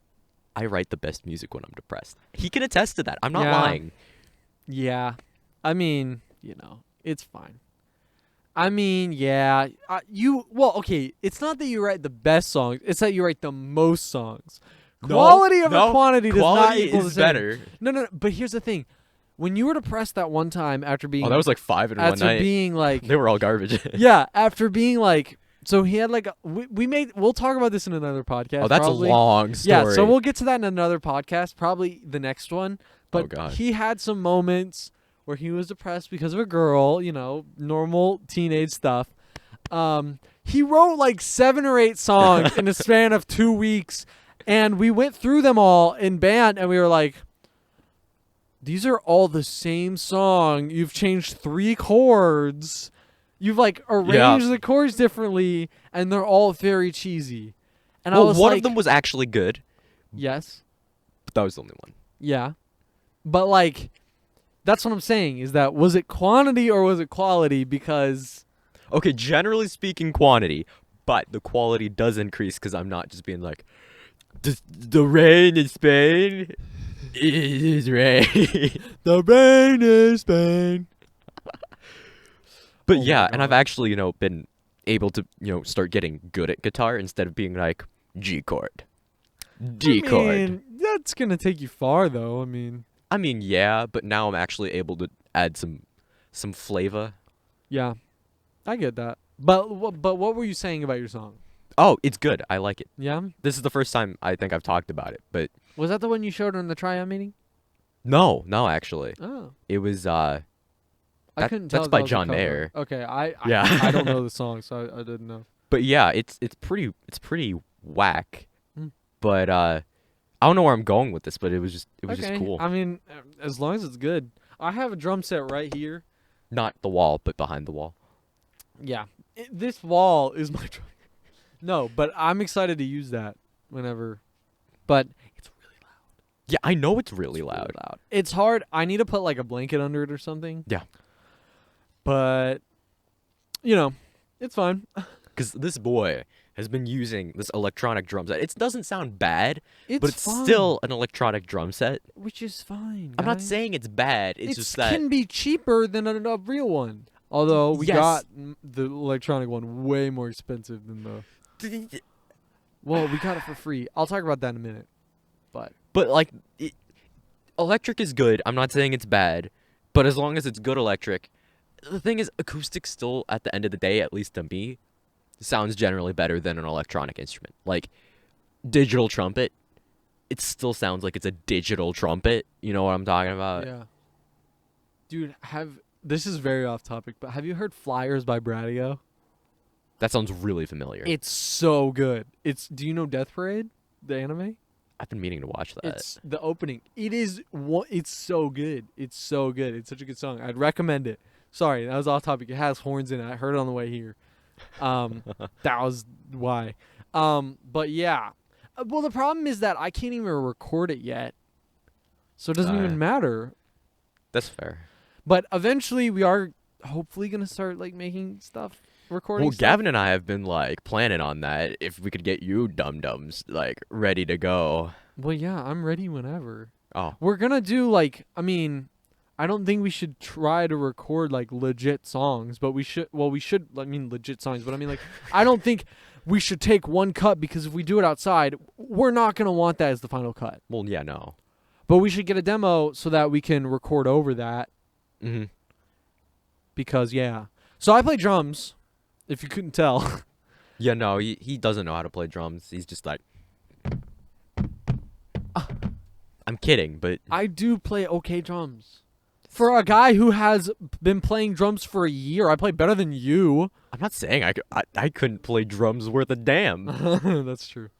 S2: I write the best music when I'm depressed. He can attest to that. I'm not lying.
S1: Yeah, I mean, it's fine. I mean, yeah, okay, it's not that you write the best songs, it's that you write the most songs. Quality over quantity does not equal the same.
S2: Better.
S1: No, but here's the thing. When you were depressed that one time after being...
S2: Oh, that was like 5 in one night.
S1: After being like...
S2: They were all garbage.
S1: Yeah, after being like... So he had like... We'll talk about this in another podcast.
S2: Oh, that's
S1: probably.
S2: A long story.
S1: Yeah, so we'll get to that in another podcast, probably the next one. But
S2: oh, God.
S1: He had some moments where he was depressed because of a girl, normal teenage stuff. He wrote like 7 or 8 songs in a span of 2 weeks, and we went through them all in band, and we were like, these are all the same song. You've changed 3 chords. You've like arranged the chords differently, and they're all very cheesy. And I was
S2: one
S1: like,
S2: of them was actually good.
S1: Yes.
S2: But that was the only one.
S1: Yeah. But like, that's what I'm saying, is that was it quantity or was it quality? Because...
S2: Okay, generally speaking, quantity. But the quality does increase because I'm not just being like, the rain in Spain is rain.
S1: The rain is Spain.
S2: But yeah, and I've actually, been able to, start getting good at guitar instead of being like, G chord. D chord.
S1: I mean, that's going to take you far, though.
S2: I mean, yeah, but now I'm actually able to add some flavor.
S1: Yeah, I get that. But what were you saying about your song?
S2: Oh, it's good. I like it.
S1: Yeah?
S2: This is the first time I think I've talked about it, but...
S1: Was that the one you showed in the tryout meeting?
S2: No, actually.
S1: Oh.
S2: It was,
S1: I couldn't tell.
S2: That's by John Mayer.
S1: Okay, I don't know the song, so I didn't know.
S2: But yeah, it's pretty whack.
S1: Mm.
S2: But I don't know where I'm going with this, but it was just cool.
S1: I mean, as long as it's good. I have a drum set right here.
S2: Not the wall, but behind the wall.
S1: Yeah. This wall is my drum. No, but I'm excited to use that whenever. But it's really loud.
S2: Yeah, I know it's really loud.
S1: It's hard. I need to put like a blanket under it or something.
S2: Yeah.
S1: But, it's fine.
S2: Because this boy has been using this electronic drum set. It doesn't sound bad, but it's
S1: fine.
S2: still an electronic drum set.
S1: Which is fine.
S2: I'm not saying it's bad. It's just that...
S1: It can be cheaper than a real one. Although we got the electronic one way more expensive than the... Well, we got it for free. I'll talk about that in a minute. But
S2: like, electric is good. I'm not saying it's bad. But as long as it's good electric... The thing is, acoustic still, at the end of the day, at least to me, sounds generally better than an electronic instrument. Like, digital trumpet, it still sounds like it's a digital trumpet. You know what I'm talking about?
S1: Yeah. Dude, this is very off topic, but have you heard Flyers by Bradio?
S2: That sounds really familiar.
S1: It's so good. Do you know Death Parade, the anime?
S2: I've been meaning to watch that.
S1: It's the opening. It's so good. It's so good. It's such a good song. I'd recommend it. Sorry, that was off topic. It has horns in it. I heard it on the way here. That was why. But yeah. Well, the problem is that I can't even record it yet. So it doesn't even matter.
S2: That's fair.
S1: But eventually we are hopefully going to start like making stuff, recording stuff.
S2: Gavin and I have been like planning on that if we could get you dum-dums like ready to go.
S1: Well, yeah, I'm ready whenever.
S2: Oh.
S1: We're going to do like, I mean, I don't think we should try to record like legit songs, but we should, legit songs, but I mean like, I don't think we should take one cut because if we do it outside, we're not going to want that as the final cut.
S2: Well, yeah, no.
S1: But we should get a demo so that we can record over that.
S2: Mm-hmm.
S1: Because, yeah. So I play drums, if you couldn't tell.
S2: Yeah, no, he doesn't know how to play drums. He's just like... I'm kidding, but...
S1: I do play okay drums. For a guy who has been playing drums for a year, I play better than you.
S2: I'm not saying I couldn't play drums worth a damn.
S1: That's true.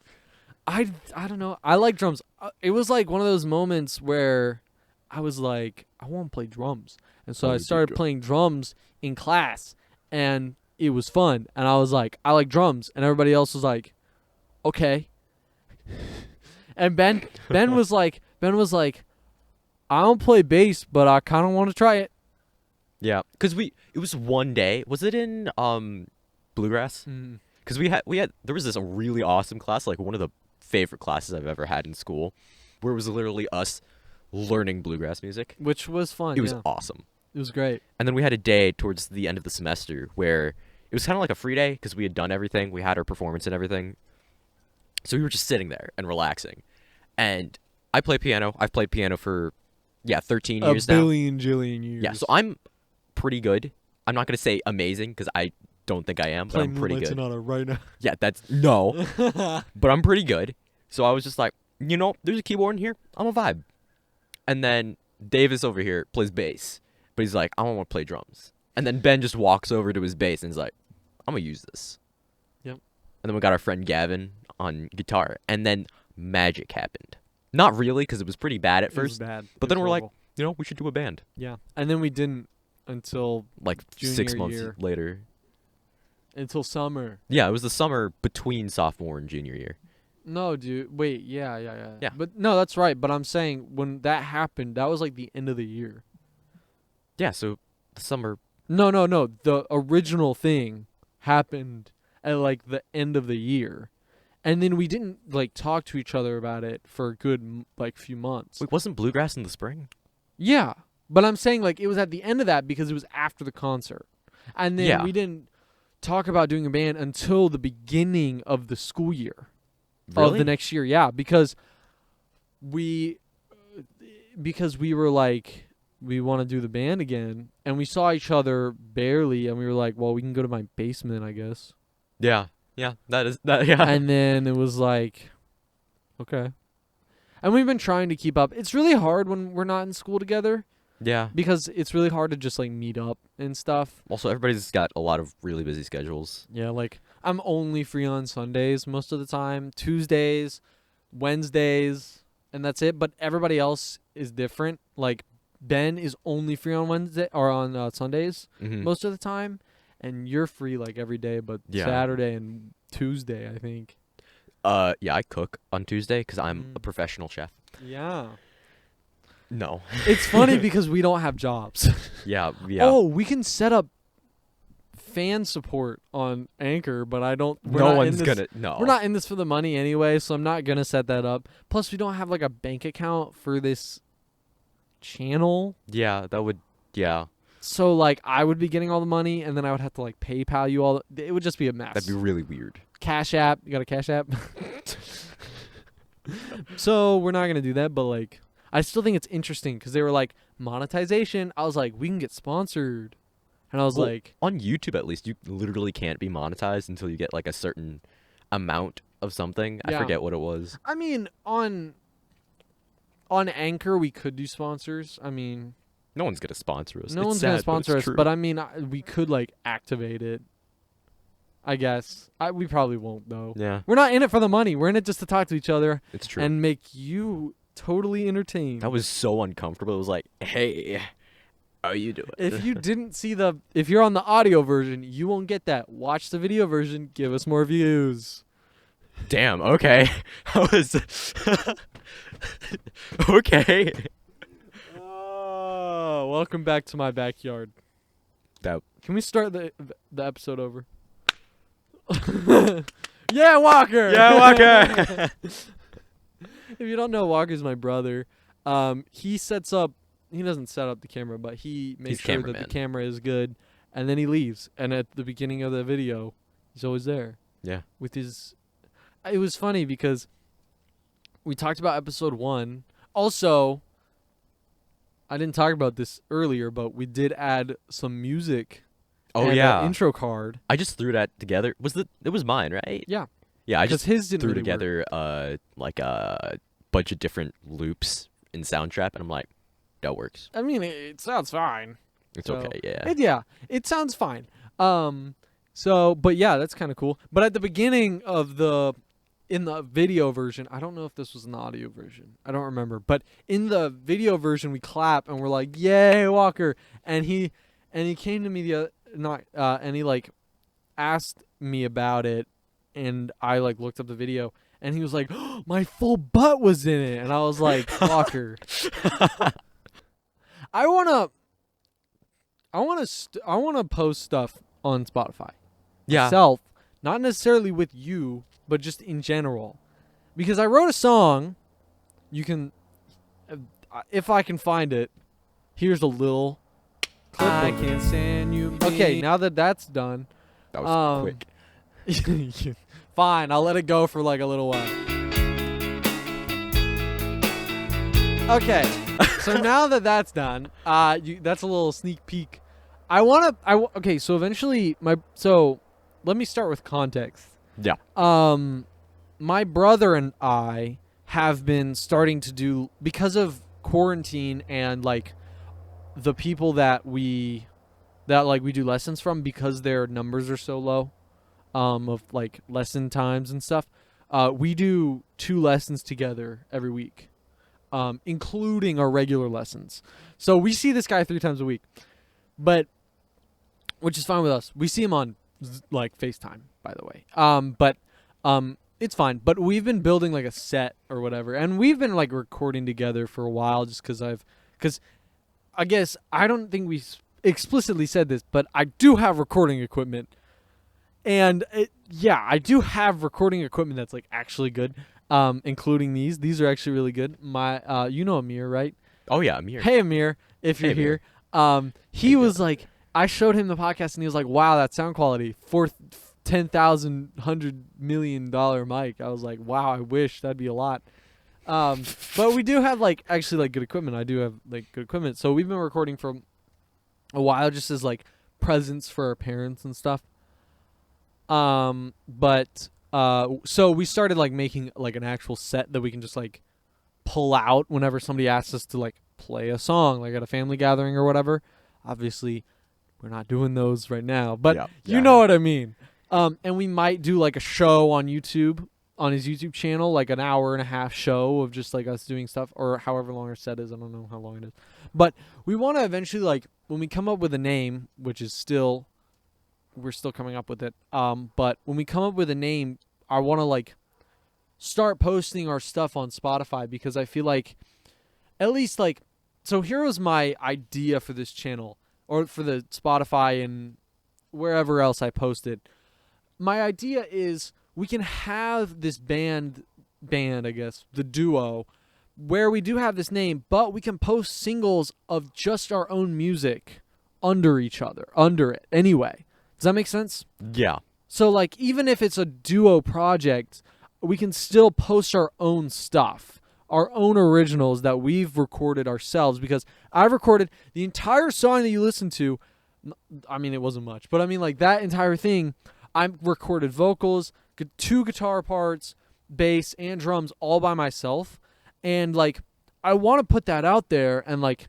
S1: I don't know. I like drums. It was like one of those moments where I was like, I want to play drums. And so I started playing drums in class, and it was fun. And I was like, I like drums. And everybody else was like, okay. And Ben was like, I don't play bass, but I kind of want to try it.
S2: Yeah, because it was one day. Was it in bluegrass? Because we had there was this really awesome class, like one of the favorite classes I've ever had in school, where it was literally us learning bluegrass music,
S1: which was fun.
S2: It was awesome.
S1: It was great.
S2: And then we had a day towards the end of the semester where it was kind of like a free day because we had done everything. We had our performance and everything. So we were just sitting there and relaxing. And I play piano. I've played piano for 13 years now.
S1: A billion jillion years.
S2: Yeah, so I'm pretty good. I'm not going to say amazing because I don't think I am, but I'm pretty good.
S1: Sonata right now.
S2: Yeah, no. But I'm pretty good. So I was just like, there's a keyboard in here. I'm a vibe. And then Davis over here plays bass. But he's like, I don't want to play drums. And then Ben just walks over to his bass and he's like, I'm going to use this.
S1: Yep.
S2: And then we got our friend Gavin on guitar. And then magic happened. Not really, because it was pretty bad at first.
S1: It was bad.
S2: But then we're like, we should do a band.
S1: Yeah. And then we didn't until
S2: like
S1: junior
S2: 6 months
S1: year.
S2: later.
S1: Until summer.
S2: Yeah, it was the summer between sophomore and junior year.
S1: No, dude. Wait, yeah.
S2: Yeah.
S1: But no, that's right. But I'm saying when that happened, that was like the end of the year.
S2: Yeah, so the summer.
S1: No. The original thing happened at like the end of the year. And then we didn't like talk to each other about it for a good like few months.
S2: Wait, wasn't bluegrass in the spring?
S1: Yeah. But I'm saying like it was at the end of that because it was after the concert. And then we didn't talk about doing a band until the beginning of the school year.
S2: Really?
S1: Of the next year. Yeah, because we were like, we want to do the band again, and we saw each other barely, and we were like, well, we can go to my basement, I guess.
S2: Yeah, that is that. Yeah.
S1: And then it was like, okay. And we've been trying to keep up. It's really hard when we're not in school together.
S2: Yeah.
S1: Because it's really hard to just like meet up and stuff.
S2: Also, everybody's got a lot of really busy schedules.
S1: Yeah, like I'm only free on Sundays most of the time, Tuesdays, Wednesdays, and that's it. But everybody else is different. Like Ben is only free on Wednesday or on Sundays most of the time, and you're free like every day, but Saturday and Tuesday, I think.
S2: Yeah, I cook on Tuesday because I'm a professional chef.
S1: Yeah.
S2: No.
S1: It's funny because we don't have jobs.
S2: Yeah.
S1: Oh, we can set up fan support on Anchor, but I don't.
S2: No. We're
S1: not in this for the money anyway, so I'm not gonna set that up. Plus, we don't have like a bank account for this channel.
S2: Yeah, that would. Yeah.
S1: So like, I would be getting all the money, and then I would have to like PayPal you all. It would just be a mess.
S2: That'd be really weird.
S1: Cash App. You got a Cash App? So we're not gonna do that, but like, I still think it's interesting because they were like monetization. I was like, we can get sponsored, and I was like,
S2: on YouTube at least, you literally can't be monetized until you get like a certain amount of something.
S1: Yeah.
S2: I forget what it was.
S1: I mean, on Anchor we could do sponsors. I mean,
S2: no one's gonna sponsor us.
S1: No
S2: it's
S1: one's
S2: sad,
S1: gonna sponsor us,
S2: true.
S1: but I mean, we could like activate it. I guess. We probably won't though.
S2: Yeah,
S1: We're not in it for the money. We're in it just to talk to each other
S2: it's true.
S1: and make you totally entertained.
S2: That was so uncomfortable. It was like, hey, how you doing?
S1: If you didn't see if you're on the audio version, you won't get that. Watch the video version. Give us more views.
S2: Damn. Okay. I was. Okay.
S1: Oh, welcome back to my backyard.
S2: That.
S1: Can we start the episode over? Yeah, Walker.
S2: Yeah, Walker.
S1: If you don't know, Walker's my brother. He sets up. He doesn't set up the camera, but he makes
S2: He's
S1: sure that
S2: cameraman.
S1: the camera is good, and then he leaves. And at the beginning of the video, he's always there.
S2: Yeah.
S1: With his. It was funny because we talked about episode 1. Also, I didn't talk about this earlier, but we did add some music.
S2: Oh
S1: and
S2: yeah.
S1: an intro card.
S2: I just threw that together. It was mine, right?
S1: Yeah.
S2: Yeah. I
S1: Because
S2: just
S1: his didn't
S2: threw
S1: really work.
S2: together like a bunch of different loops in Soundtrap, and I'm like, that works.
S1: I mean, it sounds fine.
S2: It's
S1: So,
S2: okay. Yeah.
S1: It sounds fine. But yeah, that's kind of cool. But at the beginning of in the video version, I don't know if this was in the audio version. I don't remember. But in the video version, we clap and we're like, "Yay, Walker!" And he came to me and he like asked me about it, and I like looked up the video, and he was like, oh, "My full butt was in it," and I was like, "Walker." I wanna post stuff on Spotify.
S2: Yeah.
S1: Myself, not necessarily with you, but just in general, because I wrote a song. You can, if I can find it. Here's a little clip.
S3: I can't stand you.
S1: Okay, now that that's done,
S2: That was quick.
S1: fine. I'll let it go for like a little while. Okay, so now that that's done, that's a little sneak peek. Okay, so eventually let me start with context.
S2: Yeah.
S1: My brother and I have been starting to do, because of quarantine and like the people that we do lessons from, because their numbers are so low, of like lesson times and stuff. We do 2 lessons together every week, including our regular lessons. So we see this guy 3 times a week, which is fine with us. We see him on like FaceTime, by the way. It's fine. But we've been building like a set or whatever, and we've been like recording together for a while, just because I guess I don't think we explicitly said this, but I do have recording equipment, and I do have recording equipment that's like actually good, including these. These are actually really good. My, you know Amir, right?
S2: Oh yeah, I'm here.
S1: Hey Amir, if you're
S2: Amir.
S1: here. He was like, I showed him the podcast, and he was like, "Wow, that sound quality for $10,100 million mic." I was like, "Wow, I wish that'd be a lot." But we do have like actually like good equipment. I do have like good equipment, so we've been recording for a while, just as like presents for our parents and stuff. So we started like making like an actual set that we can just like pull out whenever somebody asks us to like play a song, like at a family gathering or whatever. Obviously, we're not doing those right now, but you know what I mean. And we might do like a show on YouTube, on his YouTube channel, like an 1.5-hour show of just like us doing stuff, or however long our set is. I don't know how long it is, but we want to eventually, like, when we come up with a name, which is we're still coming up with it. But when we come up with a name, I want to like start posting our stuff on Spotify, because I feel like at least like, so here was my idea for this channel, or for the Spotify and wherever else I posted. My idea is we can have this band, I guess, the duo, where we do have this name, but we can post singles of just our own music under it anyway. Does that make sense?
S2: Yeah.
S1: So like, even if it's a duo project, we can still post our own stuff, our own originals that we've recorded ourselves, because I've recorded the entire song that you listen to. I mean, it wasn't much, but I mean, like, that entire thing, I recorded vocals, 2 guitar parts, bass, and drums all by myself. And like, I want to put that out there and like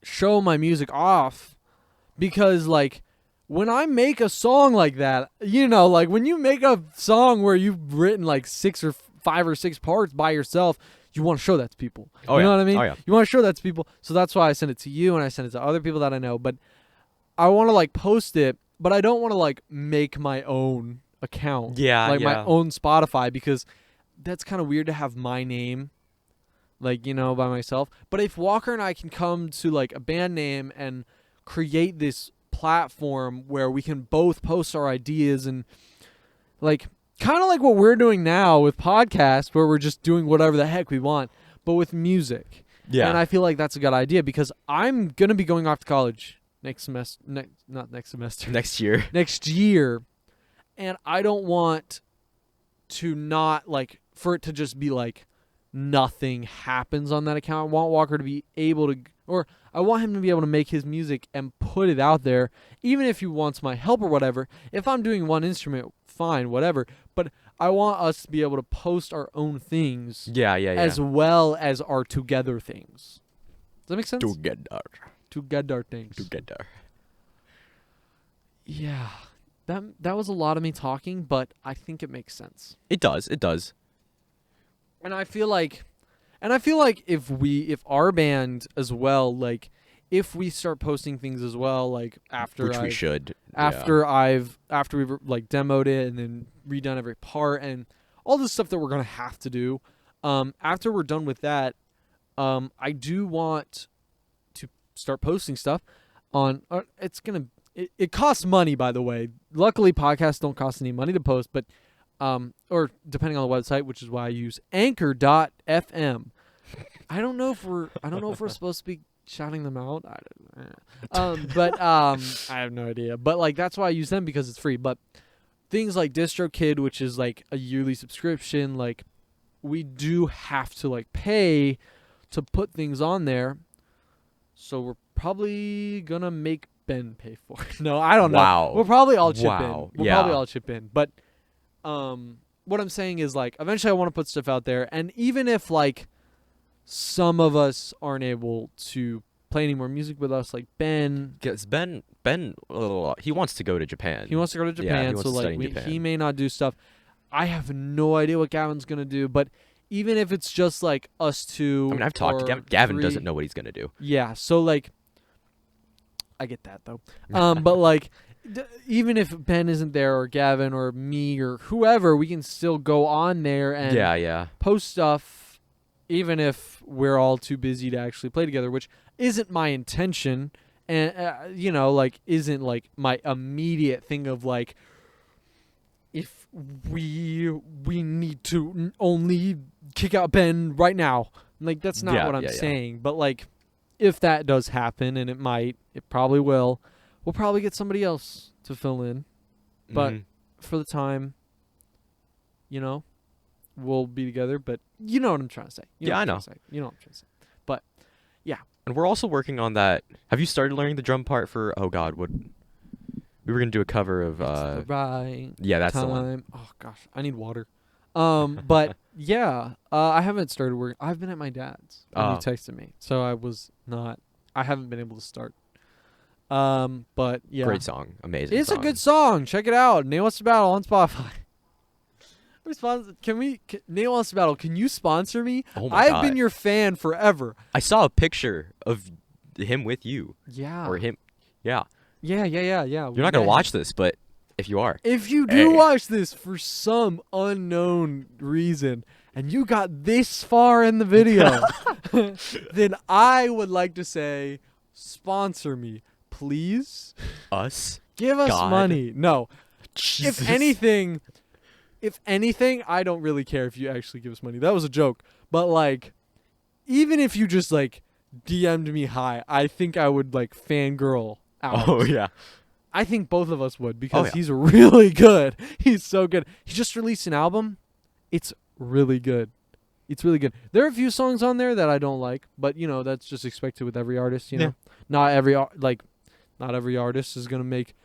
S1: show my music off, because like, when I make a song like that, like when you make a song where you've written like 5 or 6 parts by yourself, you want to show that to people.
S2: Oh,
S1: you know
S2: yeah.
S1: what I mean?
S2: Oh, yeah.
S1: You want to show that to people. So that's why I send it to you and I send it to other people that I know. But I want to like post it, but I don't want to like make my own account.
S2: Yeah,
S1: Like my
S2: yeah.
S1: own Spotify, because that's kind of weird to have my name, like, by myself. But if Walker and I can come to like a band name and create this platform where we can both post our ideas, and like kind of like what we're doing now with podcasts, where we're just doing whatever the heck we want, but with music.
S2: Yeah.
S1: And I feel like that's a good idea, because I'm going to be going off to college next semester, not next semester,
S2: Next year.
S1: next year. And I don't want to not like for it to just be like nothing happens on that account. I want Walker to be able to, or I want him to be able to make his music and put it out there, even if he wants my help or whatever. If I'm doing one instrument, fine, whatever. But I want us to be able to post our own things
S2: Yeah.
S1: as well as our together things. Does that make sense? Together things.
S2: Together.
S1: Yeah. That was a lot of me talking, but I think it makes sense.
S2: It does. It does.
S1: And I feel like if our band as well, like if we start posting things as well, like after
S2: Which we should.
S1: after we've like demoed it and then redone every part and all the stuff that we're gonna have to do, after we're done with that, I do want to start posting stuff on. It costs money, by the way. Luckily, podcasts don't cost any money to post, but or depending on the website, which is why I use Anchor.fm. I don't know if we're supposed to be shouting them out. But I have no idea. But like that's why I use them, because it's free. But things like DistroKid, which is like a yearly subscription, like we do have to like pay to put things on there. So we're probably gonna make Ben pay for it. No, I don't know.
S2: Wow.
S1: We'll probably all chip
S2: Wow.
S1: in. We'll
S2: Yeah.
S1: probably all chip in. But what I'm saying is like eventually I want to put stuff out there, and even if like some of us aren't able to play any more music with us, like Ben,
S2: Because Ben, he wants to go to Japan.
S1: he wants to go to
S2: Yeah, he
S1: Japan,
S2: wants
S1: so
S2: to
S1: like
S2: study in Japan.
S1: he may not do stuff. I have no idea what Gavin's gonna do, but even if it's just like us two,
S2: I mean, I've talked to
S1: or
S2: Gavin. Gavin
S1: 3,
S2: doesn't know what he's gonna do.
S1: Yeah, so like I get that though. But like even if Ben isn't there, or Gavin or me or whoever, we can still go on there and
S2: Yeah.
S1: post stuff, even if we're all too busy to actually play together, which isn't my intention, and like isn't like my immediate thing of like if we need to only kick out Ben right now. Like that's not what I'm saying. But like if that does happen, and it probably will, we'll probably get somebody else to fill in. But for the time, we'll be together. But you know what I'm trying to say. You know
S2: Yeah,
S1: what
S2: I
S1: I'm
S2: know.
S1: trying to say. You know what I'm trying to say. But yeah.
S2: And we're also working on that. Have you started learning the drum part for? Oh God, what? We were gonna do a cover of.
S1: It's the right
S2: Yeah, that's
S1: time.
S2: the one.
S1: Oh gosh, I need water. But yeah, I haven't started working. I've been at my dad's when you
S2: Oh.
S1: texted me, so I haven't been able to start. But yeah,
S2: Great song, amazing.
S1: it's
S2: song.
S1: a good song. Check it out. Nate Wants to Battle on Spotify. Nate Wants to Battle? Can you sponsor me?
S2: Oh my
S1: I've
S2: God.
S1: been your fan forever.
S2: I saw a picture of him with you,
S1: Yeah.
S2: or him. Yeah.
S1: Yeah.
S2: You're not gonna watch this, but if you are,
S1: If you do
S2: Hey.
S1: watch this for some unknown reason and you got this far in the video, then I would like to say, sponsor me, please.
S2: us.
S1: Give us
S2: God.
S1: money. No.
S2: Jesus.
S1: If anything, I don't really care if you actually give us money. That was a joke. But like, even if you just like DM'd me hi, I think I would like fangirl out.
S2: Oh yeah.
S1: I think both of us would, because
S2: yeah.
S1: he's really good. He's so good. He just released an album. It's really good. It's really good. There are a few songs on there that I don't like, but that's just expected with every artist.
S2: Yeah.
S1: Not every artist is gonna make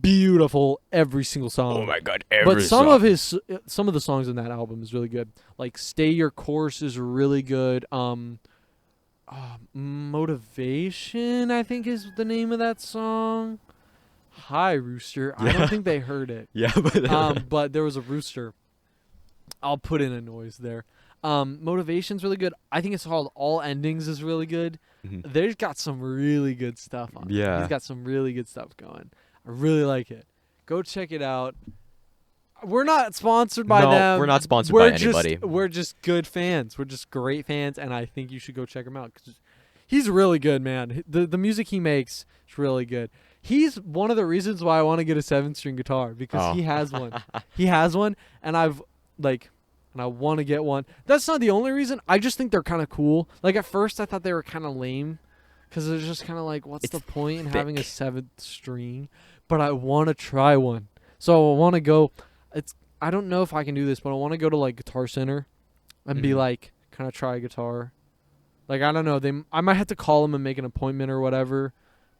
S1: beautiful every single song.
S2: Oh my God.
S1: But some of the songs in that album is really good. Like "Stay Your Course" is really good. "Motivation," I think is the name of that song. Hi, rooster. I don't think they heard it.
S2: Yeah,
S1: But there was a rooster. I'll put in a noise there. Motivation's really good. I think it's called All Endings is really good.
S2: Mhm.
S1: They've got some really good stuff on it.
S2: Yeah.
S1: He's got some really good stuff going. I really like it. Go check it out. We're not sponsored by
S2: No,
S1: them.
S2: we're not sponsored by anybody.
S1: We're just good fans. We're just great fans, and I think you should go check him out because he's really good, man. The music he makes is really good. He's one of the reasons why I want to get a 7-string guitar because he has one. He has one, and I want to get one. That's not the only reason. I just think they're kind of cool. Like at first, I thought they were kind of lame because it's just kind of like, what's the point in having a 7th string? But I want to try one, so I want to go. I don't know if I can do this, but I want to go to like Guitar Center and be like, kind of try a guitar. Like I don't know, I might have to call them and make an appointment or whatever,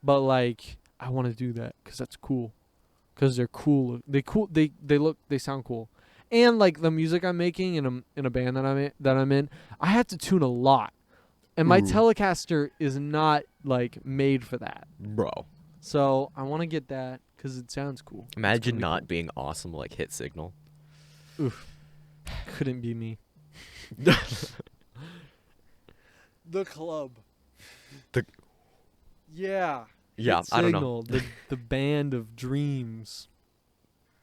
S1: but like I want to do that because that's cool. Because they're cool. They sound cool, and like the music I'm making in a band that I'm in, I have to tune a lot, and my Telecaster is not like made for that,
S2: Bro.
S1: So I want to get that because it sounds cool.
S2: Imagine not being awesome like Hit Signal.
S1: Oof. Couldn't be me. The club. Yeah.
S2: Yeah,
S1: Hit
S2: I don't know.
S1: Signal, the band of dreams.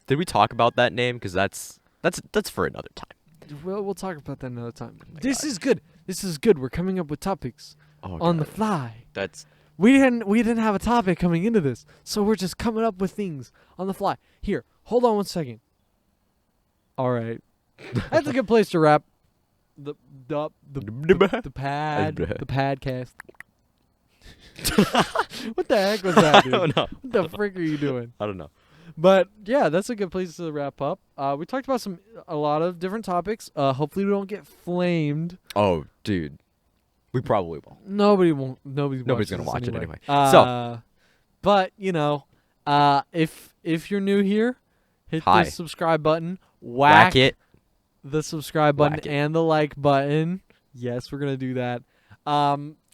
S2: Did we talk about that name? Because that's for another time.
S1: Well, we'll talk about that another time.
S2: Oh my
S1: This
S2: God.
S1: is good. This is good. We're coming up with topics on the fly.
S2: That's
S1: We didn't have a topic coming into this, so we're just coming up with things on the fly. Here, hold on one second. All right, that's a good place to wrap the padcast. What the heck was that, dude?
S2: I don't know.
S1: What the frick are you doing?
S2: I don't know.
S1: But yeah, that's a good place to wrap up. We talked about a lot of different topics. Hopefully, we don't get flamed.
S2: Oh, dude. We probably won't.
S1: Nobody won't. Nobody's
S2: gonna watch it anyway.
S1: But you know, if you're new here, hit
S2: Hi.
S1: the subscribe button.
S2: Whack it.
S1: The subscribe button
S2: Whack it.
S1: and the like button. Yes, we're gonna do that.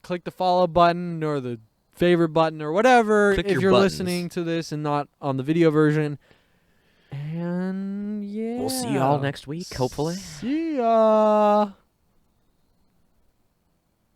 S1: Click the follow button or the favorite button or whatever
S2: Click
S1: if
S2: your
S1: you're
S2: buttons.
S1: listening to this and not on the video version. And yeah,
S2: We'll see y'all next week, hopefully.
S1: See ya.